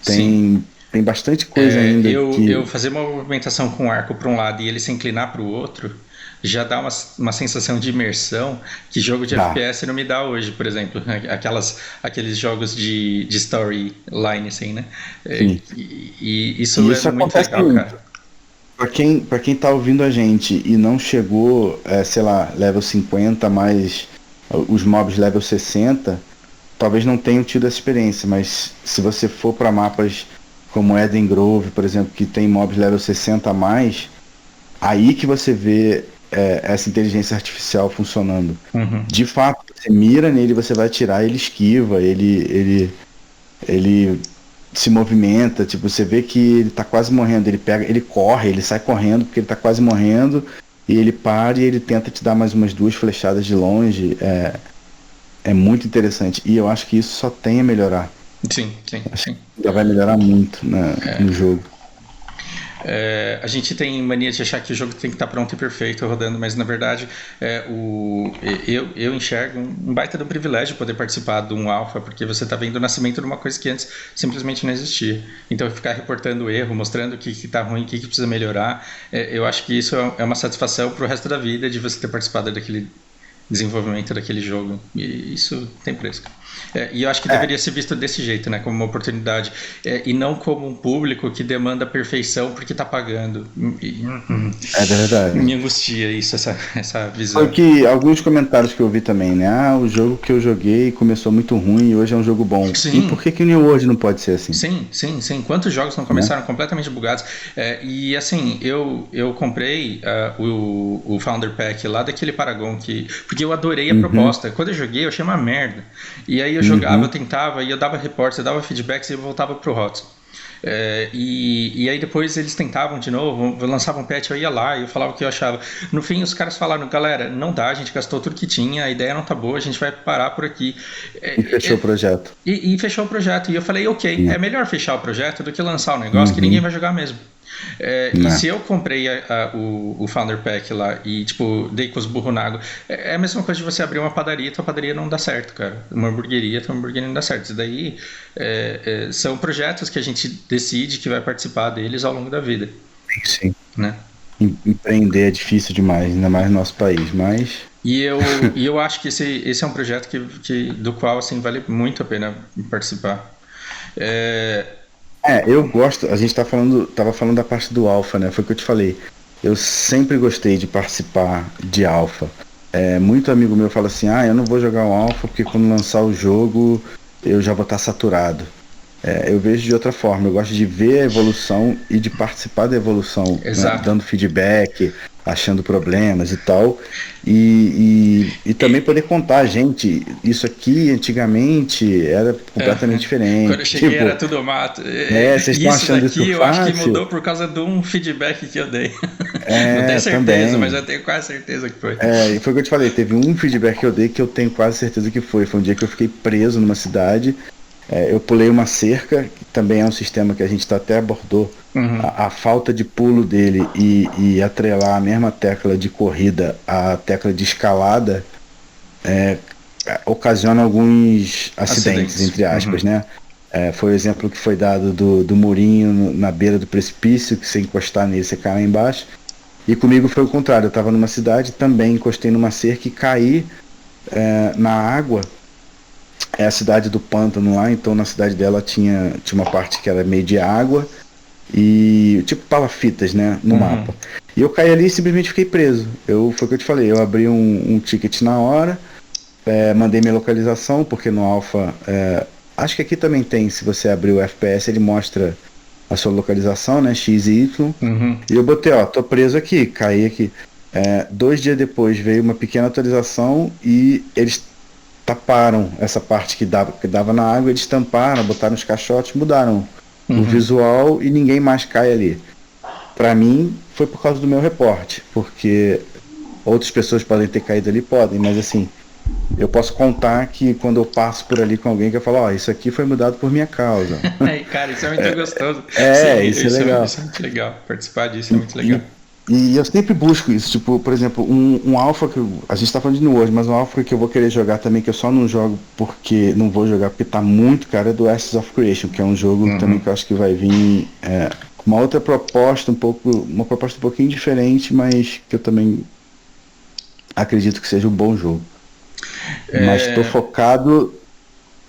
Sim. Tem bastante coisa ainda Eu fazer uma movimentação com o arco para um lado e ele se inclinar para o outro já dá uma sensação de imersão que jogo de FPS não me dá hoje, por exemplo. Aqueles jogos de storyline, assim, né? E isso é muito legal, cara. Pra quem tá ouvindo a gente e não chegou, sei lá, level 50 mais os mobs level 60, talvez não tenham tido essa experiência, mas se você for para mapas como Eden Grove, por exemplo, que tem mobs level 60 a mais, aí que você vê essa inteligência artificial funcionando. De fato, você mira nele, você vai atirar, ele esquiva, ele se movimenta, tipo, você vê que ele tá quase morrendo, ele corre, ele sai correndo porque ele tá quase morrendo, e ele para e ele tenta te dar mais umas 2 flechadas de longe. É muito interessante, e eu acho que isso só tem a melhorar. Sim. Já vai melhorar muito no jogo. A gente tem mania de achar que o jogo tem que estar pronto e perfeito rodando, mas na verdade eu enxergo um baita de um privilégio poder participar de um alpha, porque você está vendo o nascimento de uma coisa que antes simplesmente não existia. Então ficar reportando o erro, mostrando o que está ruim, o que precisa melhorar, eu acho que isso é uma satisfação para o resto da vida de você ter participado daquele desenvolvimento daquele jogo, e isso tem preço. E eu acho que deveria ser visto desse jeito, né, como uma oportunidade, e não como um público que demanda perfeição porque está pagando. É verdade. Me angustia isso, essa visão. Foi que alguns comentários que eu vi também, né? O jogo que eu joguei começou muito ruim e hoje é um jogo bom. Sim. E por que o New World não pode ser assim? Sim. Quantos jogos não começaram completamente bugados? E assim, eu comprei o Founder Pack lá daquele Paragon, porque eu adorei a proposta. Quando eu joguei, eu achei uma merda. E aí eu jogava, eu tentava, e eu dava reportes, eu dava feedbacks e eu voltava pro HOTS. E aí depois eles tentavam de novo, lançavam um patch, eu ia lá e eu falava o que eu achava. No fim os caras falaram, galera, não dá, a gente gastou tudo que tinha, a ideia não tá boa, a gente vai parar por aqui. E fechou o projeto. E fechou o projeto. E eu falei, ok, é melhor fechar o projeto do que lançar o negócio que ninguém vai jogar mesmo. E se eu comprei o Founder Pack lá e tipo, dei com os burros na água, é a mesma coisa de você abrir uma padaria e tua padaria não dá certo, cara. Uma hamburgueria, tua hamburgueria não dá certo. Isso daí são projetos que a gente decide que vai participar deles ao longo da vida. Sim. Né? Empreender é difícil demais, ainda mais no nosso país, mas... E eu acho que esse é um projeto do qual assim, vale muito a pena participar. Eu gosto, a gente tava falando da parte do Alpha, né? Foi o que eu te falei. Eu sempre gostei de participar de Alpha. Muito amigo meu fala assim, eu não vou jogar o Alpha porque quando lançar o jogo eu já vou estar saturado. Eu vejo de outra forma, eu gosto de ver a evolução e de participar da evolução, né? Dando feedback, achando problemas e tal, e também poder contar, gente, isso aqui antigamente era completamente diferente. Quando eu cheguei era tudo mato. Vocês estão achando isso daqui eu fácil? acho que mudou por causa de um feedback que eu dei. Não tenho certeza, também. Mas eu tenho quase certeza que foi. E foi o que eu te falei, teve um feedback que eu dei que eu tenho quase certeza que foi um dia que eu fiquei preso numa cidade. Eu pulei uma cerca, que também é um sistema que a gente até abordou, a falta de pulo dele e atrelar a mesma tecla de corrida à tecla de escalada ocasiona alguns acidentes, entre aspas, né? Foi o exemplo que foi dado do murinho na beira do precipício, que se encostar nele você cai lá embaixo. E comigo foi o contrário, eu estava numa cidade, também encostei numa cerca e caí na água. É a cidade do pântano lá, então na cidade dela tinha uma parte que era meio de água e tipo palafitas, né, no mapa. E eu caí ali e simplesmente fiquei preso. Foi o que eu te falei, eu abri um ticket na hora, mandei minha localização, porque no Alpha, acho que aqui também tem, se você abrir o FPS ele mostra a sua localização, né, X e Y, e eu botei, tô preso aqui, caí aqui. 2 dias depois veio uma pequena atualização e eles taparam essa parte que dava na água, eles tamparam, botaram os caixotes, mudaram o visual e ninguém mais cai ali. Pra mim, foi por causa do meu reporte, porque outras pessoas podem ter caído ali, podem, mas assim, eu posso contar que quando eu passo por ali com alguém que eu falo, isso aqui foi mudado por minha causa. Cara, isso é muito gostoso. Isso é legal. Isso é muito legal, participar disso é muito legal. E eu sempre busco isso, tipo, por exemplo, um alpha a gente tá falando de New World, mas um alpha que eu vou querer jogar também, que eu só não jogo porque não vou jogar porque tá muito caro, é do Ashes of Creation, que é um jogo também que eu acho que vai vir com uma outra proposta, uma proposta um pouquinho diferente, mas que eu também acredito que seja um bom jogo. Mas tô focado,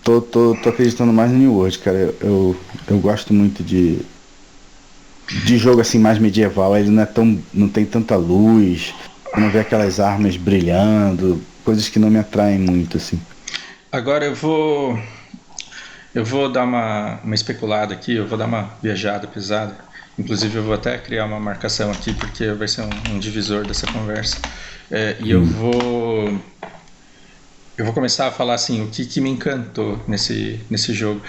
tô acreditando mais no New World, cara. Eu gosto muito de jogo assim mais medieval. Ele não tem tanta luz, não vê aquelas armas brilhando, coisas que não me atraem muito assim. Agora eu vou dar uma especulada aqui, eu vou dar uma viajada pesada. Inclusive eu vou até criar uma marcação aqui porque vai ser um divisor dessa conversa. E eu vou começar a falar assim o que me encantou nesse jogo.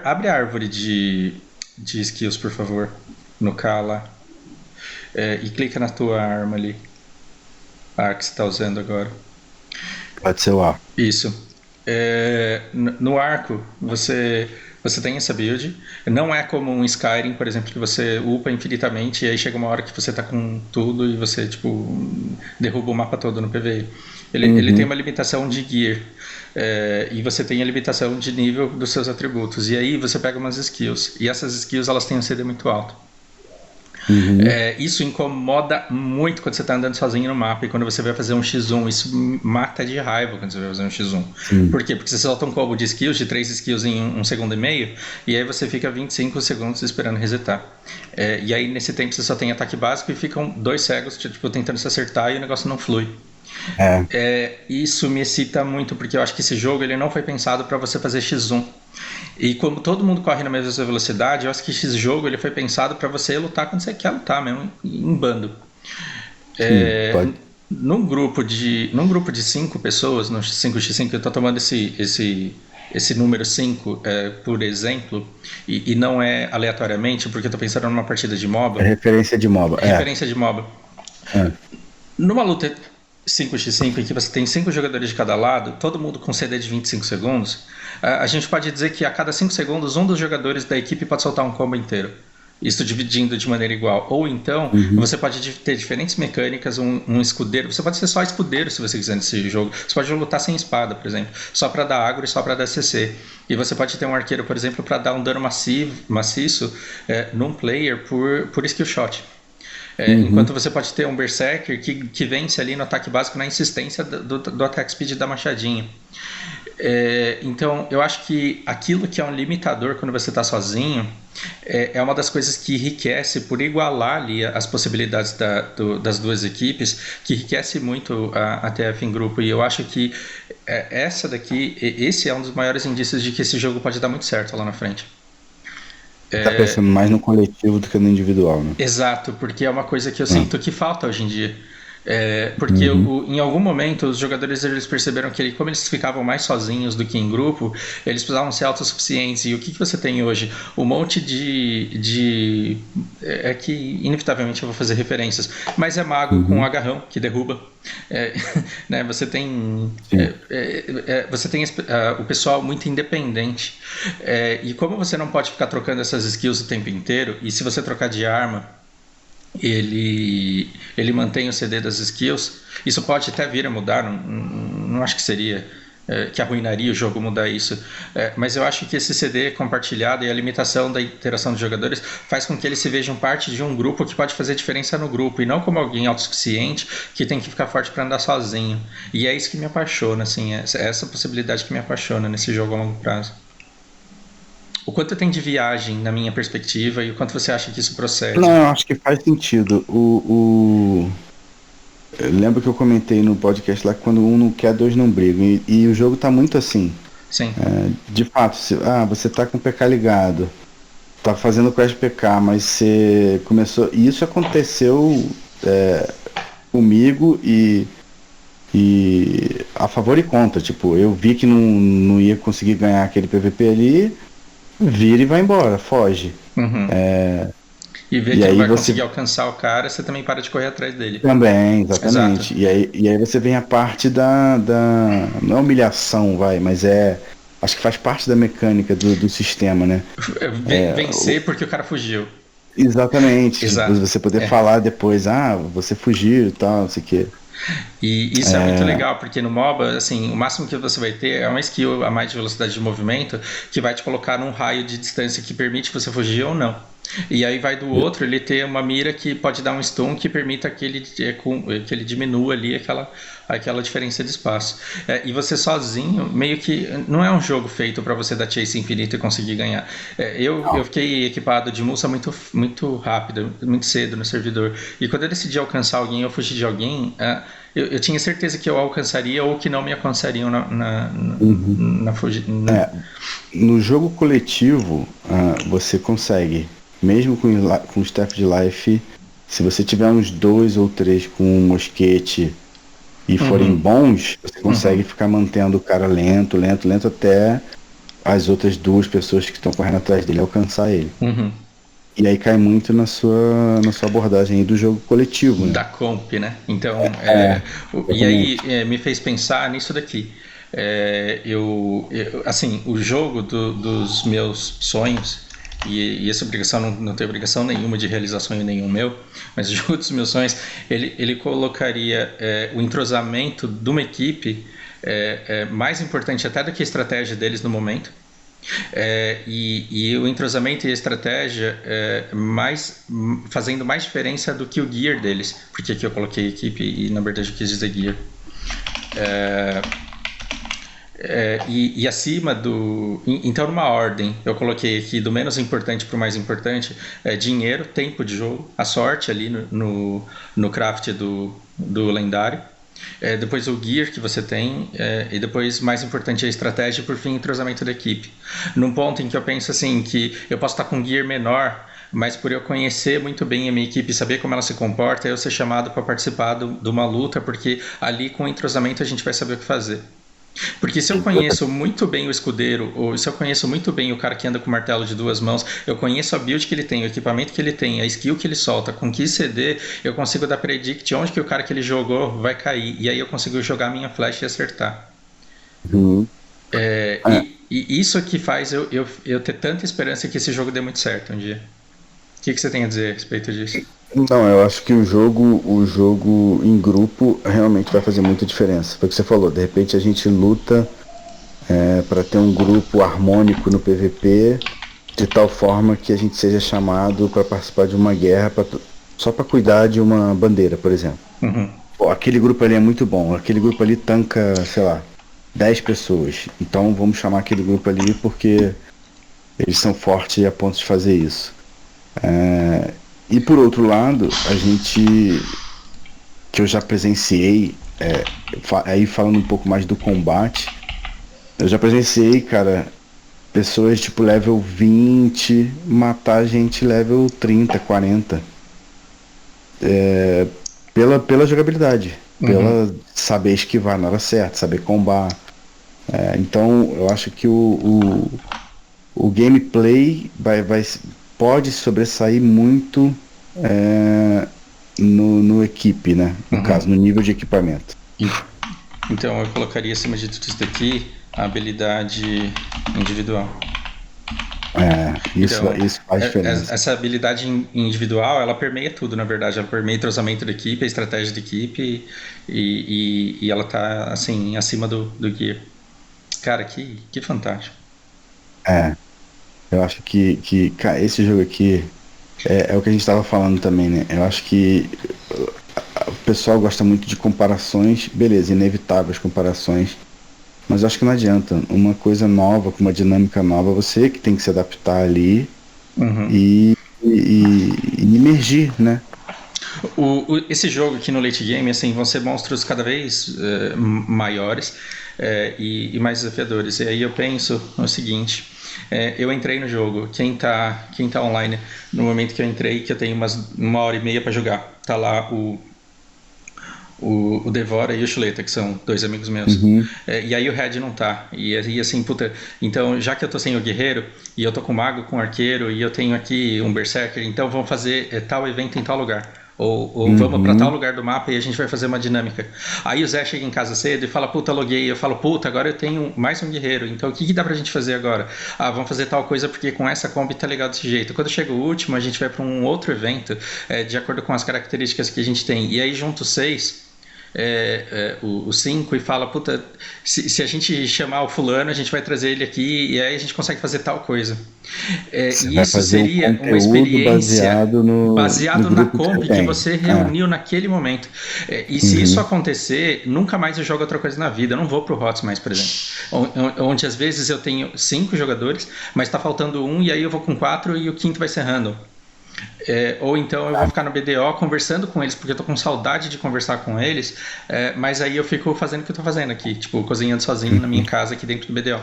Abre a árvore de skills, por favor, no K lá. E clica na tua arma ali. A que você está usando agora. Pode ser o A. Isso. No arco, você tem essa build. Não é como um Skyrim, por exemplo, que você upa infinitamente e aí chega uma hora que você tá com tudo e você, tipo, derruba o mapa todo no PvE. Ele tem uma limitação de gear. E você tem a limitação de nível dos seus atributos. E aí você pega umas skills. E essas skills, elas têm um CD muito alto. Isso incomoda muito quando você está andando sozinho no mapa e quando você vai fazer um X1. Isso mata de raiva quando você vai fazer um X1. Por quê? Porque você solta um combo de skills, de 3 skills em 1,5 segundo, e aí você fica 25 segundos esperando resetar. E aí nesse tempo você só tem ataque básico e ficam 2 cegos tipo, tentando se acertar e o negócio não flui. Isso me excita muito porque eu acho que esse jogo ele não foi pensado para você fazer X1. E como todo mundo corre na mesma velocidade, eu acho que esse jogo ele foi pensado para você lutar quando você quer lutar mesmo, em bando. Num grupo de 5 pessoas, no 5x5, eu estou tomando esse número 5 por exemplo, e não é aleatoriamente, porque eu estou pensando numa partida de MOBA. Referência de MOBA. Referência de MOBA. Numa luta 5x5 em que você tem 5 jogadores de cada lado, todo mundo com CD de 25 segundos, a gente pode dizer que a cada 5 segundos um dos jogadores da equipe pode soltar um combo inteiro. Isso dividindo de maneira igual. Ou então, você pode ter diferentes mecânicas, um escudeiro. Você pode ser só escudeiro se você quiser nesse jogo. Você pode lutar sem espada, por exemplo. Só para dar agro e só para dar CC. E você pode ter um arqueiro, por exemplo, para dar um dano maciço num player por skill shot. Enquanto você pode ter um Berserker que vence ali no ataque básico na insistência do attack speed da machadinha. Então eu acho que aquilo que é um limitador quando você está sozinho é uma das coisas que enriquece por igualar ali as possibilidades das duas equipes, que enriquece muito a TF em grupo. E eu acho que esse é um dos maiores indícios de que esse jogo pode dar muito certo lá na frente. Tá pensando mais no coletivo do que no individual, né? Exato, porque é uma coisa que eu sinto que falta hoje em dia. Porque em algum momento os jogadores eles perceberam que como eles ficavam mais sozinhos do que em grupo, eles precisavam ser autossuficientes. E o que você tem hoje? Um monte de que inevitavelmente eu vou fazer referências, mas é mago com agarrão que derruba. Né? Você tem o pessoal muito independente. E como você não pode ficar trocando essas skills o tempo inteiro, e se você trocar de arma ele mantém o CD das skills. Isso pode até vir a mudar, não acho que seria que arruinaria o jogo mudar isso, mas eu acho que esse CD compartilhado e a limitação da interação dos jogadores faz com que eles se vejam parte de um grupo que pode fazer diferença no grupo, e não como alguém autossuficiente que tem que ficar forte para andar sozinho. E é isso que me apaixona, assim, essa possibilidade que me apaixona nesse jogo a longo prazo. O quanto tem de viagem na minha perspectiva e o quanto você acha que isso procede? Não, eu acho que faz sentido. Eu lembro que eu comentei no podcast lá que quando um não quer, dois não brigam. E o jogo tá muito assim. Sim. De fato, você tá com o PK ligado, tá fazendo Crash PK, mas você começou. E isso aconteceu comigo e a favor e contra. Tipo, eu vi que não ia conseguir ganhar aquele PVP ali. Vira e vai embora, foge. E ver que não vai conseguir alcançar o cara, você também para de correr atrás dele. Também, exatamente. E aí você vem a parte não é humilhação, mas acho que faz parte da mecânica do sistema, né? Vencer porque o cara fugiu. Exatamente. Exato. Você poder falar depois, você fugiu e tal, não sei o quê. E isso é muito legal, porque no MOBA, assim, o máximo que você vai ter é uma skill a mais de velocidade de movimento que vai te colocar num raio de distância que permite você fugir ou não. E aí vai do outro ele ter uma mira que pode dar um stun que permita que ele diminua ali aquela diferença de espaço. E você sozinho, meio que não é um jogo feito para você dar chase infinito e conseguir ganhar. Eu fiquei equipado de Musa muito rápido, muito cedo no servidor. E quando eu decidi alcançar alguém ou fugir de alguém, eu tinha certeza que eu alcançaria ou que não me alcançariam na fugida. No jogo coletivo, você consegue, mesmo com staff de life, se você tiver uns 2 ou 3 com um mosquete e forem bons, você consegue ficar mantendo o cara lento até as outras 2 pessoas que estão correndo atrás dele alcançar ele. E aí cai muito na sua abordagem aí do jogo coletivo, né? Da comp, né? Então, e aí me fez pensar nisso daqui. Assim, o jogo dos meus sonhos, e essa obrigação não tem obrigação nenhuma de realizar sonho nenhum meu, mas o jogo dos meus sonhos, ele colocaria o entrosamento de uma equipe mais importante até do que a estratégia deles no momento. E o entrosamento e a estratégia fazendo mais diferença do que o gear deles, porque aqui eu coloquei equipe e na verdade eu quis dizer gear. E acima do... Então, numa ordem, eu coloquei aqui do menos importante para o mais importante: dinheiro, tempo de jogo, a sorte ali no craft do lendário. Depois o gear que você tem, e depois, mais importante, a estratégia, e por fim, o entrosamento da equipe. Num ponto em que eu penso assim, que eu posso estar com um gear menor, mas por eu conhecer muito bem a minha equipe e saber como ela se comporta, eu ser chamado para participar de uma luta, porque ali com o entrosamento a gente vai saber o que fazer. Porque se eu conheço muito bem o escudeiro, ou se eu conheço muito bem o cara que anda com o martelo de 2 mãos, eu conheço a build que ele tem, o equipamento que ele tem, a skill que ele solta, com que CD, eu consigo dar predict onde que o cara que ele jogou vai cair, e aí eu consigo jogar a minha flash e acertar. E isso que faz eu ter tanta esperança que esse jogo dê muito certo um dia. O que você tem a dizer a respeito disso? Não, eu acho que o jogo em grupo realmente vai fazer muita diferença. Foi o que você falou, de repente a gente luta para ter um grupo harmônico no PVP, de tal forma que a gente seja chamado para participar de uma guerra só para cuidar de uma bandeira, por exemplo. Pô, aquele grupo ali é muito bom, aquele grupo ali tanca, sei lá, 10 pessoas. Então vamos chamar aquele grupo ali porque eles são fortes a ponto de fazer isso. E por outro lado, a gente, que eu já presenciei, aí falando um pouco mais do combate, eu já presenciei, cara, pessoas tipo level 20 matar gente level 30, 40. Pela jogabilidade, pela saber esquivar na hora certa, saber combar. Então eu acho que o gameplay pode sobressair muito no equipe, né? No caso, no nível de equipamento. Então eu colocaria acima de tudo isso daqui a habilidade individual. Isso faz diferença. Essa habilidade individual, ela permeia tudo, na verdade. Ela permeia o entrosamento da equipe, a estratégia da equipe, e ela tá, assim, acima do gear. Cara, que fantástico. Eu acho que cara, esse jogo aqui é o que a gente estava falando também, né? Eu acho que o pessoal gosta muito de comparações, beleza, inevitáveis comparações, mas eu acho que não adianta. Uma coisa nova, com uma dinâmica nova, você que tem que se adaptar ali e imergir, né? Esse jogo aqui no late game, assim, vão ser monstros cada vez maiores e mais desafiadores. E aí eu penso no seguinte: eu entrei no jogo, quem tá online, no momento que eu entrei, que eu tenho uma hora e meia para jogar, tá lá o Devora e o Chuleta, que são 2 amigos meus. E aí o Red não tá. E aí assim, puta, então já que eu tô sem o guerreiro, e eu tô com o mago, com o arqueiro, e eu tenho aqui um berserker, então vamos fazer tal evento em tal lugar. Ou vamos pra tal lugar do mapa e a gente vai fazer uma dinâmica. Aí o Zé chega em casa cedo e fala, puta, loguei. Eu falo, puta, agora eu tenho mais um guerreiro. Então o que dá pra gente fazer agora? Ah, vamos fazer tal coisa porque com essa combi tá legal desse jeito. Quando chega o último, a gente vai pra um outro evento, de acordo com as características que a gente tem. E aí junto os 6... o 5 e fala, puta, se a gente chamar o fulano, a gente vai trazer ele aqui e aí a gente consegue fazer tal coisa. E isso seria uma experiência baseado na comp que você reuniu naquele momento. E se isso acontecer, nunca mais eu jogo outra coisa na vida. Eu não vou pro HOTS mais, por exemplo. Onde às vezes eu tenho 5 jogadores, mas tá faltando um e aí eu vou com 4 e o quinto vai ser random. Ou então eu vou ficar no BDO conversando com eles, porque eu tô com saudade de conversar com eles, mas aí eu fico fazendo o que eu tô fazendo aqui, tipo, cozinhando sozinho na minha casa aqui dentro do BDO.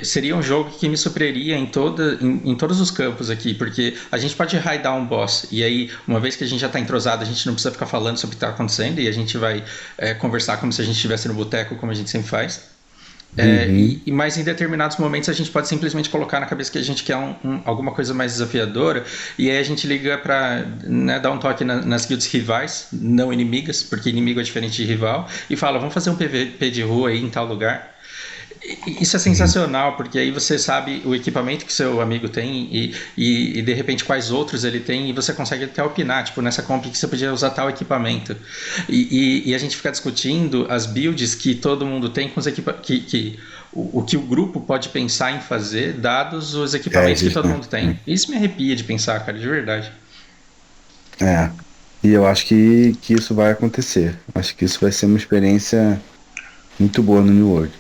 Seria um jogo que me supriria em todos os campos aqui, porque a gente pode raidar um boss, e aí, uma vez que a gente já tá entrosado, a gente não precisa ficar falando sobre o que tá acontecendo, e a gente vai conversar como se a gente estivesse no boteco, como a gente sempre faz. Mas em determinados momentos a gente pode simplesmente colocar na cabeça que a gente quer alguma coisa mais desafiadora, e aí a gente liga para dar um toque nas guilds rivais, não inimigas, porque inimigo é diferente de rival, e fala, vamos fazer um PVP de rua aí em tal lugar. Isso é sensacional, porque aí você sabe o equipamento que seu amigo tem e de repente quais outros ele tem, e você consegue até opinar, tipo, nessa comp que você podia usar tal equipamento. E a gente fica discutindo as builds que todo mundo tem com os equipamentos, o que o grupo pode pensar em fazer, dados os equipamentos que todo mundo tem. Isso me arrepia de pensar, cara, de verdade. E eu acho que isso vai acontecer. Acho que isso vai ser uma experiência muito boa no New World.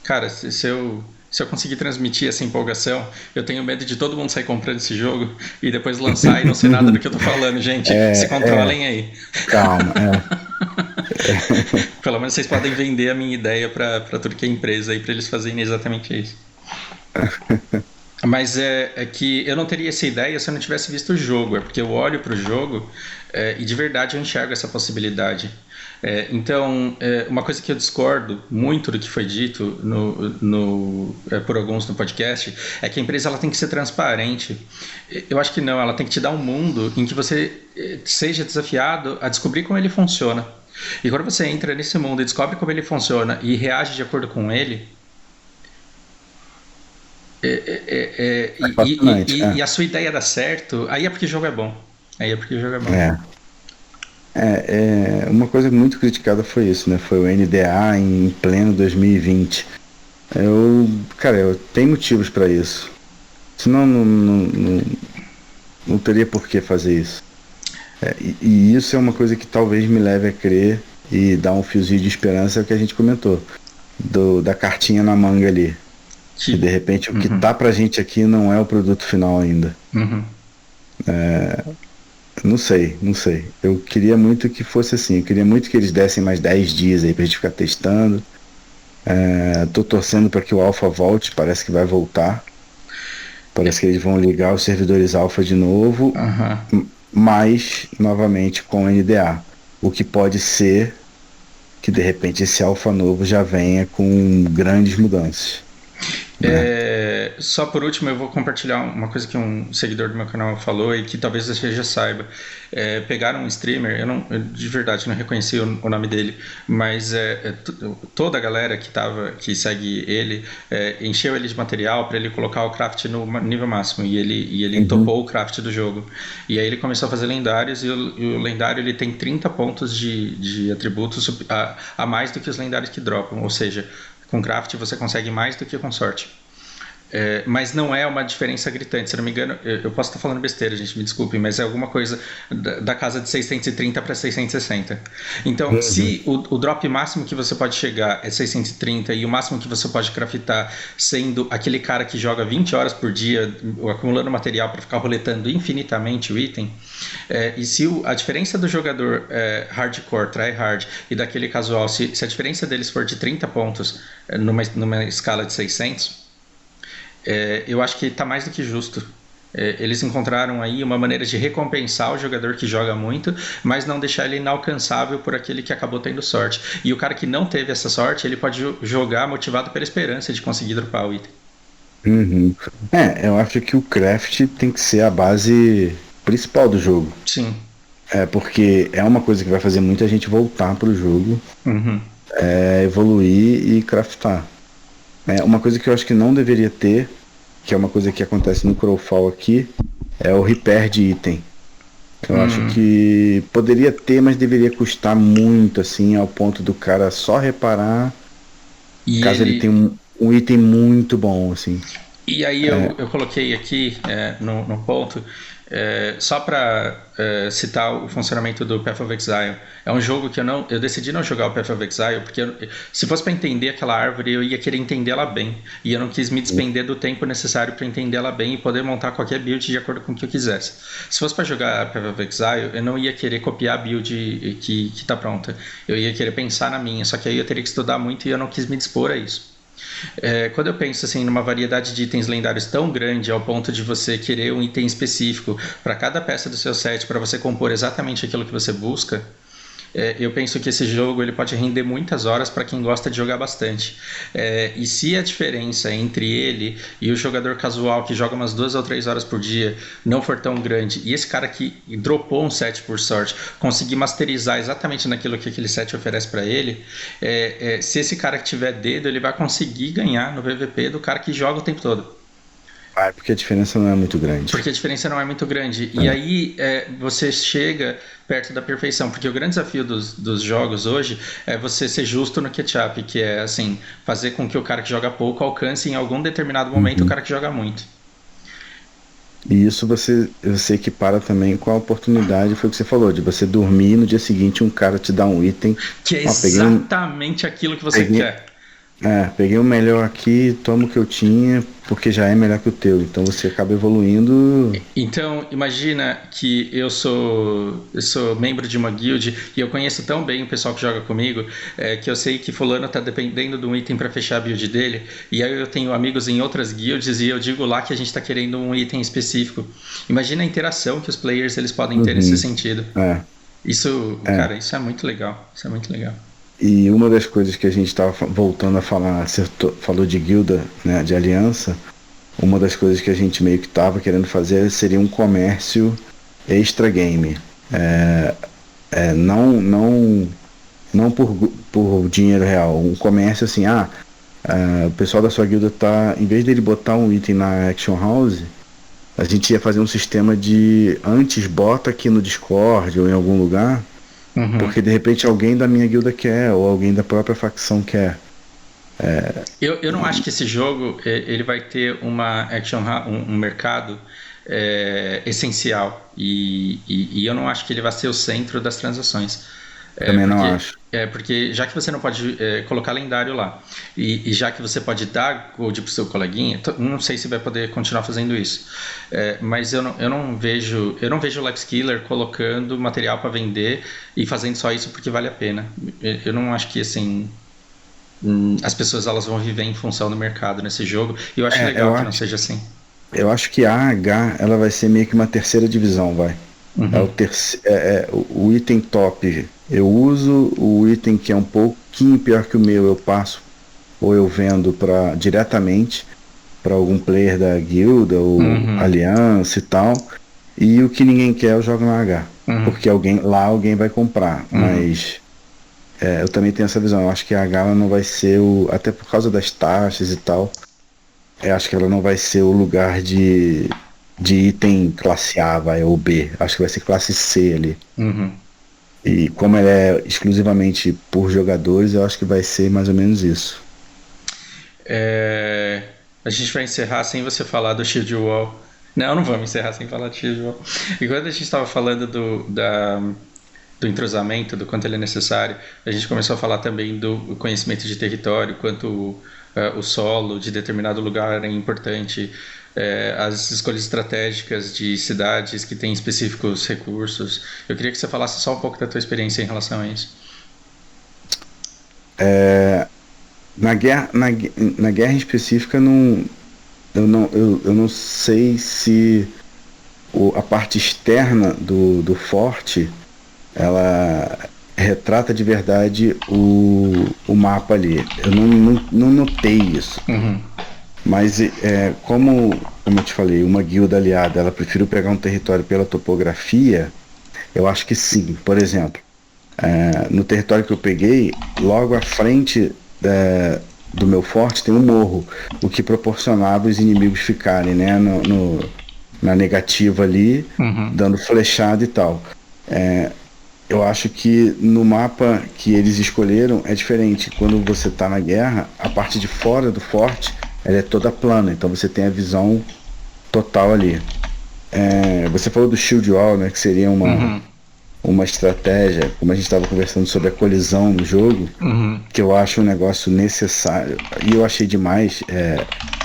Cara, se eu conseguir transmitir essa empolgação, eu tenho medo de todo mundo sair comprando esse jogo e depois lançar e não ser nada do que eu tô falando, gente. Se controlem aí. Calma, Pelo menos vocês podem vender a minha ideia pra tudo que é empresa aí, pra eles fazerem exatamente isso. Mas é que eu não teria essa ideia se eu não tivesse visto o jogo. É porque eu olho pro jogo e de verdade eu enxergo essa possibilidade. Então, uma coisa que eu discordo muito do que foi dito por alguns no podcast é que a empresa ela tem que ser transparente. Eu acho que não, ela tem que te dar um mundo em que você seja desafiado a descobrir como ele funciona. E quando você entra nesse mundo e descobre como ele funciona e reage de acordo com ele, e a sua ideia dá certo, aí é porque o jogo é bom. Uma coisa muito criticada foi isso, né? Foi o NDA em pleno 2020. Eu tenho motivos para isso. Senão não teria por que fazer isso. E isso é uma coisa que talvez me leve a crer e dar um fiozinho de esperança, é o que a gente comentou. Da cartinha na manga ali. Que de repente o que tá pra gente aqui não é o produto final ainda. Não sei. Eu queria muito que fosse assim. Eu queria muito que eles dessem mais 10 dias aí pra gente ficar testando. Tô torcendo para que o Alpha volte. Parece que vai voltar. Parece que eles vão ligar os servidores Alpha de novo. Mas, novamente, com NDA. O que pode ser que de repente esse Alpha novo já venha com grandes mudanças. Só por último eu vou compartilhar uma coisa que um seguidor do meu canal falou e que talvez você já saiba. Pegaram um streamer, eu de verdade não reconheci o nome dele, mas toda a galera que segue ele encheu ele de material para ele colocar o craft no nível máximo, e ele topou o craft do jogo. E aí ele começou a fazer lendários, e o lendário ele tem 30 pontos de atributos a mais do que os lendários que dropam, ou seja, com craft você consegue mais do que com sorte. Mas não é uma diferença gritante, se não me engano, eu posso estar falando besteira, gente, me desculpem, mas é alguma coisa da casa de 630 para 660. Então, se o drop máximo que você pode chegar é 630 e o máximo que você pode craftar sendo aquele cara que joga 20 horas por dia, acumulando material para ficar roletando infinitamente o item, e se a diferença do jogador hardcore, tryhard, e daquele casual, se a diferença deles for de 30 pontos numa escala de 600, eu acho que está mais do que justo. Eles encontraram aí uma maneira de recompensar o jogador que joga muito, mas não deixar ele inalcançável por aquele que acabou tendo sorte. E o cara que não teve essa sorte, ele pode jogar motivado pela esperança de conseguir dropar o item. Uhum. Eu acho que o craft tem que ser a base principal do jogo. Sim. Porque é uma coisa que vai fazer muita gente voltar pro jogo, Uhum. evoluir e craftar. Uma coisa que eu acho que não deveria ter, que é uma coisa que acontece no Crowfall aqui, é o repair de item. Eu acho Hum. que poderia ter, mas deveria custar muito, assim, ao ponto do cara só reparar E caso ele ele. tenha um item muito bom, assim. E aí eu coloquei aqui no ponto, só para citar o funcionamento do Path of Exile. É um jogo que eu decidi não jogar o Path of Exile, porque se fosse para entender aquela árvore, eu ia querer entendê-la bem. E eu não quis me despender do tempo necessário para entendê-la bem e poder montar qualquer build de acordo com o que eu quisesse. Se fosse para jogar Path of Exile, eu não ia querer copiar a build que está pronta. Eu ia querer pensar na minha, só que aí eu teria que estudar muito e eu não quis me dispor a isso. Quando eu penso assim numa variedade de itens lendários tão grande ao ponto de você querer um item específico para cada peça do seu set para você compor exatamente aquilo que você busca, eu penso que esse jogo ele pode render muitas horas para quem gosta de jogar bastante. E se a diferença entre ele e o jogador casual que joga umas 2 ou 3 horas por dia não for tão grande, e esse cara que dropou um set por sorte conseguir masterizar exatamente naquilo que aquele set oferece para ele, se esse cara que tiver dedo, ele vai conseguir ganhar no PVP do cara que joga o tempo todo. Porque a diferença não é muito grande. Porque a diferença não é muito grande. E aí você chega perto da perfeição. Porque o grande desafio dos jogos hoje é você ser justo no catch-up, que é assim, fazer com que o cara que joga pouco alcance em algum determinado momento o cara que joga muito. E isso você equipara também com a oportunidade, foi o que você falou, de você dormir e no dia seguinte um cara te dá um item. Que é exatamente aquilo que você peguei, quer. peguei o melhor aqui, toma o que eu tinha, porque já é melhor que o teu. Então você acaba evoluindo. Então, imagina que eu sou membro de uma guild e eu conheço tão bem o pessoal que joga comigo, que eu sei que fulano está dependendo de um item para fechar a build dele, e aí eu tenho amigos em outras guilds e eu digo lá que a gente está querendo um item específico. Imagina a interação que os players eles podem ter nesse sentido. Isso, cara, isso é muito legal. Isso é muito legal. E uma das coisas que a gente estava voltando a falar, você falou de guilda, né, de aliança, uma das coisas que a gente meio que estava querendo fazer seria um comércio extra game. Não por dinheiro real, um comércio assim, o pessoal da sua guilda tá, em vez dele botar um item na Action House, a gente ia fazer um sistema de antes bota aqui no Discord ou em algum lugar, porque de repente alguém da minha guilda quer, ou alguém da própria facção quer. Eu não acho que esse jogo ele vai ter um mercado essencial e eu não acho que ele vai ser o centro das transações. Também não acho. Porque já que você não pode colocar lendário lá e já que você pode dar gold pro seu coleguinha, não sei se vai poder continuar fazendo isso, mas eu não vejo o Lex Killer colocando material para vender e fazendo só isso porque vale a pena. Eu não acho que assim as pessoas elas vão viver em função do mercado nesse jogo e eu acho legal que não seja assim. Eu acho que a AH ela vai ser meio que uma terceira divisão, vai. O item top eu uso, o item que é um pouquinho pior que o meu eu passo ou eu vendo diretamente para algum player da guilda ou aliança e tal, e o que ninguém quer eu jogo na AH, porque alguém vai comprar, mas eu também tenho essa visão. Eu acho que a AH ela não vai ser até por causa das taxas e tal, eu acho que ela não vai ser o lugar de item classe A, ou B. Acho que vai ser classe C ali. E como ela é exclusivamente por jogadores, eu acho que vai ser mais ou menos isso. A gente vai encerrar sem você falar do Shield Wall. Não vamos encerrar sem falar do Shield Wall. E quando a gente estava falando do entrosamento, do quanto ele é necessário, a gente começou a falar também do conhecimento de território, quanto o solo de determinado lugar é importante, as escolhas estratégicas de cidades que têm específicos recursos. Eu queria que você falasse só um pouco da tua experiência em relação a isso. Na guerra específica, eu não sei se a parte externa do forte ela retrata de verdade o mapa ali. Eu não notei isso. Mas como eu te falei, uma guilda aliada, ela prefere pegar um território pela topografia, eu acho que sim. Por exemplo, no território que eu peguei, logo à frente do meu forte tem um morro, o que proporcionava os inimigos ficarem, né, na negativa ali, Uhum. dando flechada e tal. Eu acho que no mapa que eles escolheram é diferente. Quando você está na guerra, a parte de fora do forte ela é toda plana, então você tem a visão total ali. Você falou do Shield Wall, né, que seria Uhum. uma estratégia, como a gente estava conversando sobre a colisão no jogo, Uhum. que eu acho um negócio necessário. E eu achei demais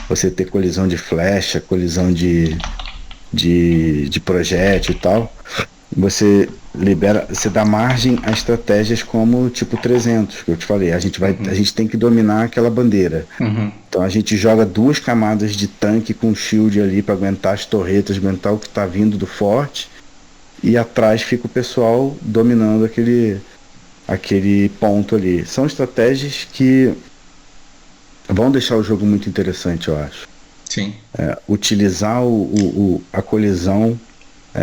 você ter colisão de flecha, colisão de projétil e tal. Você dá margem a estratégias como tipo 300, que eu te falei. A Uhum. gente tem que dominar aquela bandeira. Uhum. Então a gente joga duas camadas de tanque com shield ali para aguentar as torretas, aguentar o que está vindo do forte. E atrás fica o pessoal dominando aquele ponto ali. São estratégias que vão deixar o jogo muito interessante, eu acho. Sim. Utilizar a colisão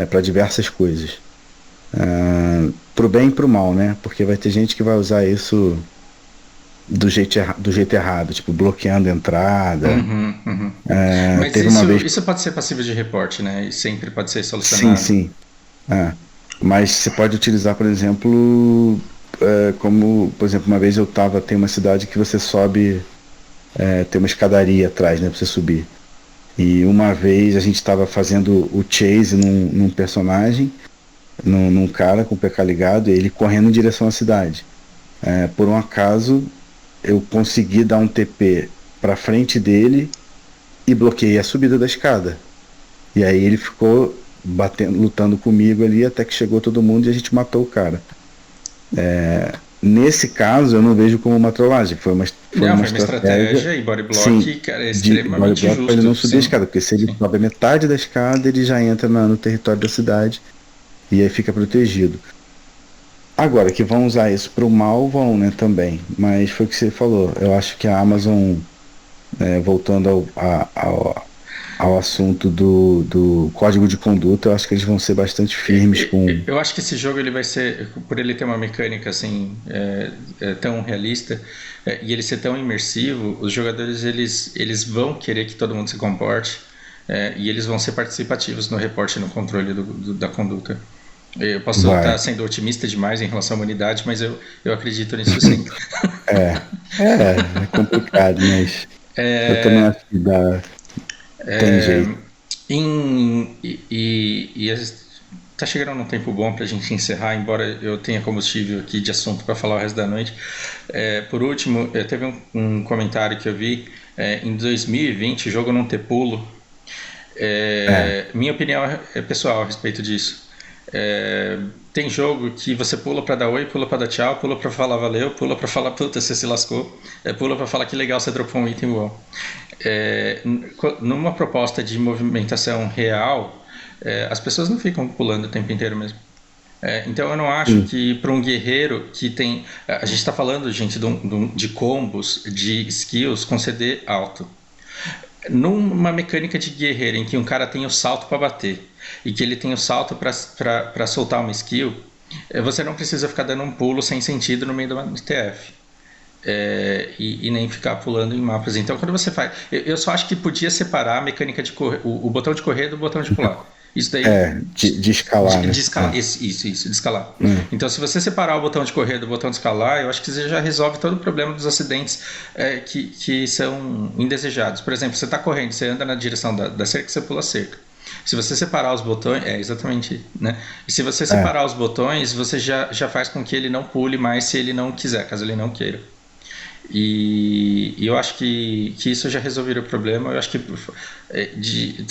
para diversas coisas. Pro bem e pro mal, né? Porque vai ter gente que vai usar isso do jeito errado, tipo bloqueando a entrada. Uhum. Uhum. Mas Teve uma vez. isso pode ser passível de reporte, né? E sempre pode ser Sim, solucionado. sim. É. Mas você pode utilizar, por exemplo, como, por exemplo, uma vez tem uma cidade que você sobe, tem uma escadaria atrás, né, pra você subir. E uma vez a gente estava fazendo o chase num personagem, num cara com o PK ligado, e ele correndo em direção à cidade. Por um acaso, eu consegui dar um TP pra frente dele e bloqueei a subida da escada. E aí ele ficou lutando comigo ali até que chegou todo mundo e a gente matou o cara. Nesse caso, eu não vejo como uma trollagem, foi Não, uma foi uma estratégia, estratégia e body sim, block, cara, é de body extremamente block para ele justo. não subir a Sim, escada, porque se ele sim. sobe a metade da escada, ele já entra no território da cidade e aí fica protegido. Agora, que vão usar isso para o mal, vão, né, também. Mas foi o que você falou. Eu acho que a Amazon, voltando ao assunto do código de conduta, eu acho que eles vão ser bastante firmes com. Eu acho que esse jogo ele vai ser, por ele ter uma mecânica assim tão realista e ele ser tão imersivo, os jogadores eles vão querer que todo mundo se comporte e eles vão ser participativos no reporte e no controle da conduta. Eu posso estar Vai. sendo otimista demais em relação à humanidade, mas eu acredito nisso sim. É, é complicado, mas eu também acho que tem jeito. Tá chegando num tempo bom pra gente encerrar, embora eu tenha combustível aqui de assunto para falar o resto da noite. Por último, teve um comentário que eu vi. Em 2020, o jogo não ter pulo. É, Minha opinião é pessoal a respeito disso. Tem jogo que você pula pra dar oi, pula pra dar tchau, pula pra falar valeu, pula pra falar puta, você se lascou, pula pra falar que legal você dropou um item bom. É, Numa proposta de movimentação real, as pessoas não ficam pulando o tempo inteiro mesmo. Então eu não acho sim. que para um guerreiro que tem. A gente está falando, gente, de combos, de skills com CD alto. Numa mecânica de guerreiro em que um cara tem o salto para bater e que ele tem o salto para soltar uma skill, você não precisa ficar dando um pulo sem sentido no meio do TF. E nem ficar pulando em mapas. Então, quando você faz. Eu só acho que podia separar a mecânica de correr, o botão de correr do botão de pular. Isso daí. De escalar, né? De escalar. Isso, de escalar. É. Então, se você separar o botão de correr do botão de escalar, eu acho que você já resolve todo o problema dos acidentes que são indesejados. Por exemplo, você está correndo, você anda na direção da cerca, você pula a cerca. Se você separar os botões, exatamente, né? E se você É. separar os botões, você já faz com que ele não pule mais se ele não quiser, caso ele não queira. E eu acho que isso já resolveria o problema. Eu acho que,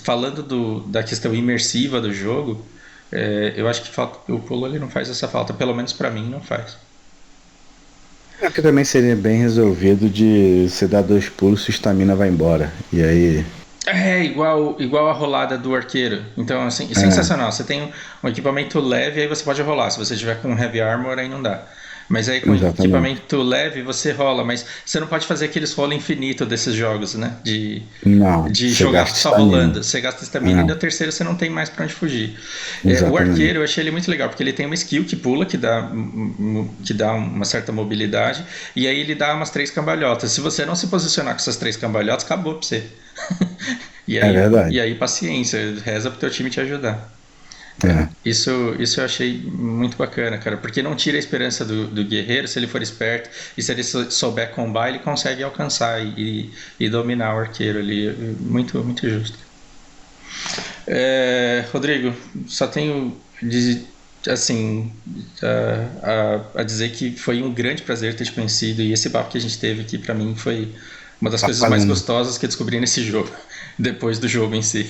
falando da questão imersiva do jogo, eu acho que o pulo ele não faz essa falta. Pelo menos pra mim, não faz. É que também seria bem resolvido de você dar dois pulos, sua estamina vai embora. E aí. Igual a rolada do arqueiro. Então, assim, É, sensacional. Você tem um equipamento leve, aí você pode rolar. Se você tiver com heavy armor, aí não dá. Mas aí com Exatamente. equipamento leve você rola, mas você não pode fazer aqueles rolo infinito desses jogos, né? Não, De você jogar gasta só estamina. rolando. Você gasta estamina e É, na terceira você não tem mais pra onde fugir. O exatamente. arqueiro eu achei ele muito legal, porque ele tem uma skill que pula, que dá uma certa mobilidade, e aí ele dá umas 3 cambalhotas. Se você não se posicionar com essas 3 cambalhotas, acabou pra você. E É aí, verdade. e aí paciência, reza pro teu time te ajudar. É. Isso eu achei muito bacana, cara, porque não tira a esperança do guerreiro se ele for esperto e se ele souber combar, ele consegue alcançar e dominar o arqueiro ali. Muito, muito justo. Rodrigo, só tenho assim a dizer que foi um grande prazer ter te conhecido e esse papo que a gente teve aqui pra mim foi uma das Tá coisas mais falhando. gostosas que eu descobri nesse jogo, depois do jogo em si.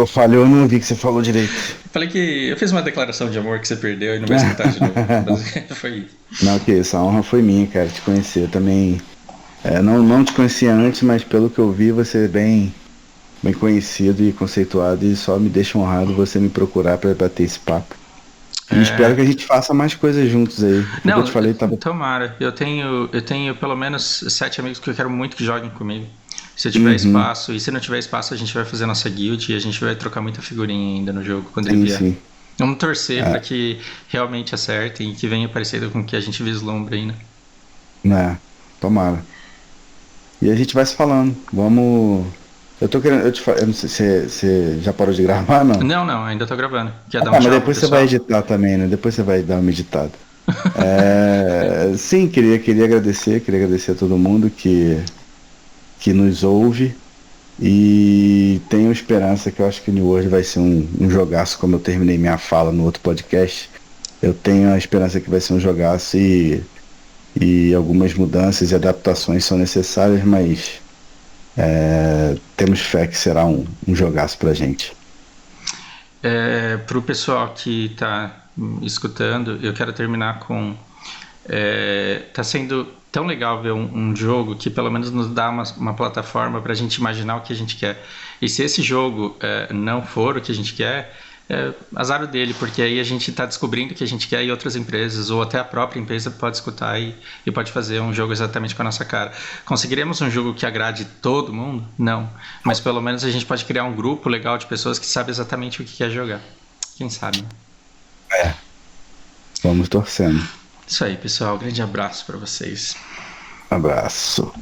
Falhou, não vi que você falou direito. Falei que eu fiz uma declaração de amor que você perdeu e não vai escutar de novo. Mas foi isso. Não, que isso, a honra foi minha, cara, te conhecer. Eu também, não te conhecia antes, mas pelo que eu vi, você é bem conhecido e conceituado, e só me deixa honrado você me procurar para bater esse papo. E espero que a gente faça mais coisas juntos aí. Foi o que eu te Não, falei, tava. tomara. Eu tenho pelo menos 7 amigos que eu quero muito que joguem comigo. Se eu tiver Uhum, espaço, e se não tiver espaço, a gente vai fazer nossa guild e a gente vai trocar muita figurinha ainda no jogo quando ele sim, vier. sim. Vamos torcer para É, que realmente acertem e que venha parecido com o que a gente vislumbra aí, né? né? Tomara. E a gente vai se falando. Vamos. Eu tô querendo. Eu não sei se você já parou de gravar, não. Não, não, ainda tô gravando. Quer Ah, dar um tá, mas tchau pro depois você vai pessoal? editar também, né? Depois você vai dar uma editada. Sim, queria agradecer a todo mundo que nos ouve. E tenho esperança que eu acho que o New World vai ser um jogaço, como eu terminei minha fala no outro podcast. Eu tenho a esperança que vai ser um jogaço e algumas mudanças e adaptações são necessárias, mas temos fé que será um jogaço pra gente. Para o pessoal que está escutando, eu quero terminar com. Tá sendo tão legal ver um jogo que pelo menos nos dá uma plataforma para a gente imaginar o que a gente quer. E se esse jogo não for o que a gente quer, azar o dele, porque aí a gente está descobrindo o que a gente quer e outras empresas, ou até a própria empresa pode escutar e pode fazer um jogo exatamente com a nossa cara. Conseguiremos um jogo que agrade todo mundo? Não. Mas pelo menos a gente pode criar um grupo legal de pessoas que sabe exatamente o que quer jogar. Quem sabe, né? É, vamos torcendo. Isso aí, pessoal. Grande abraço para vocês. Abraço.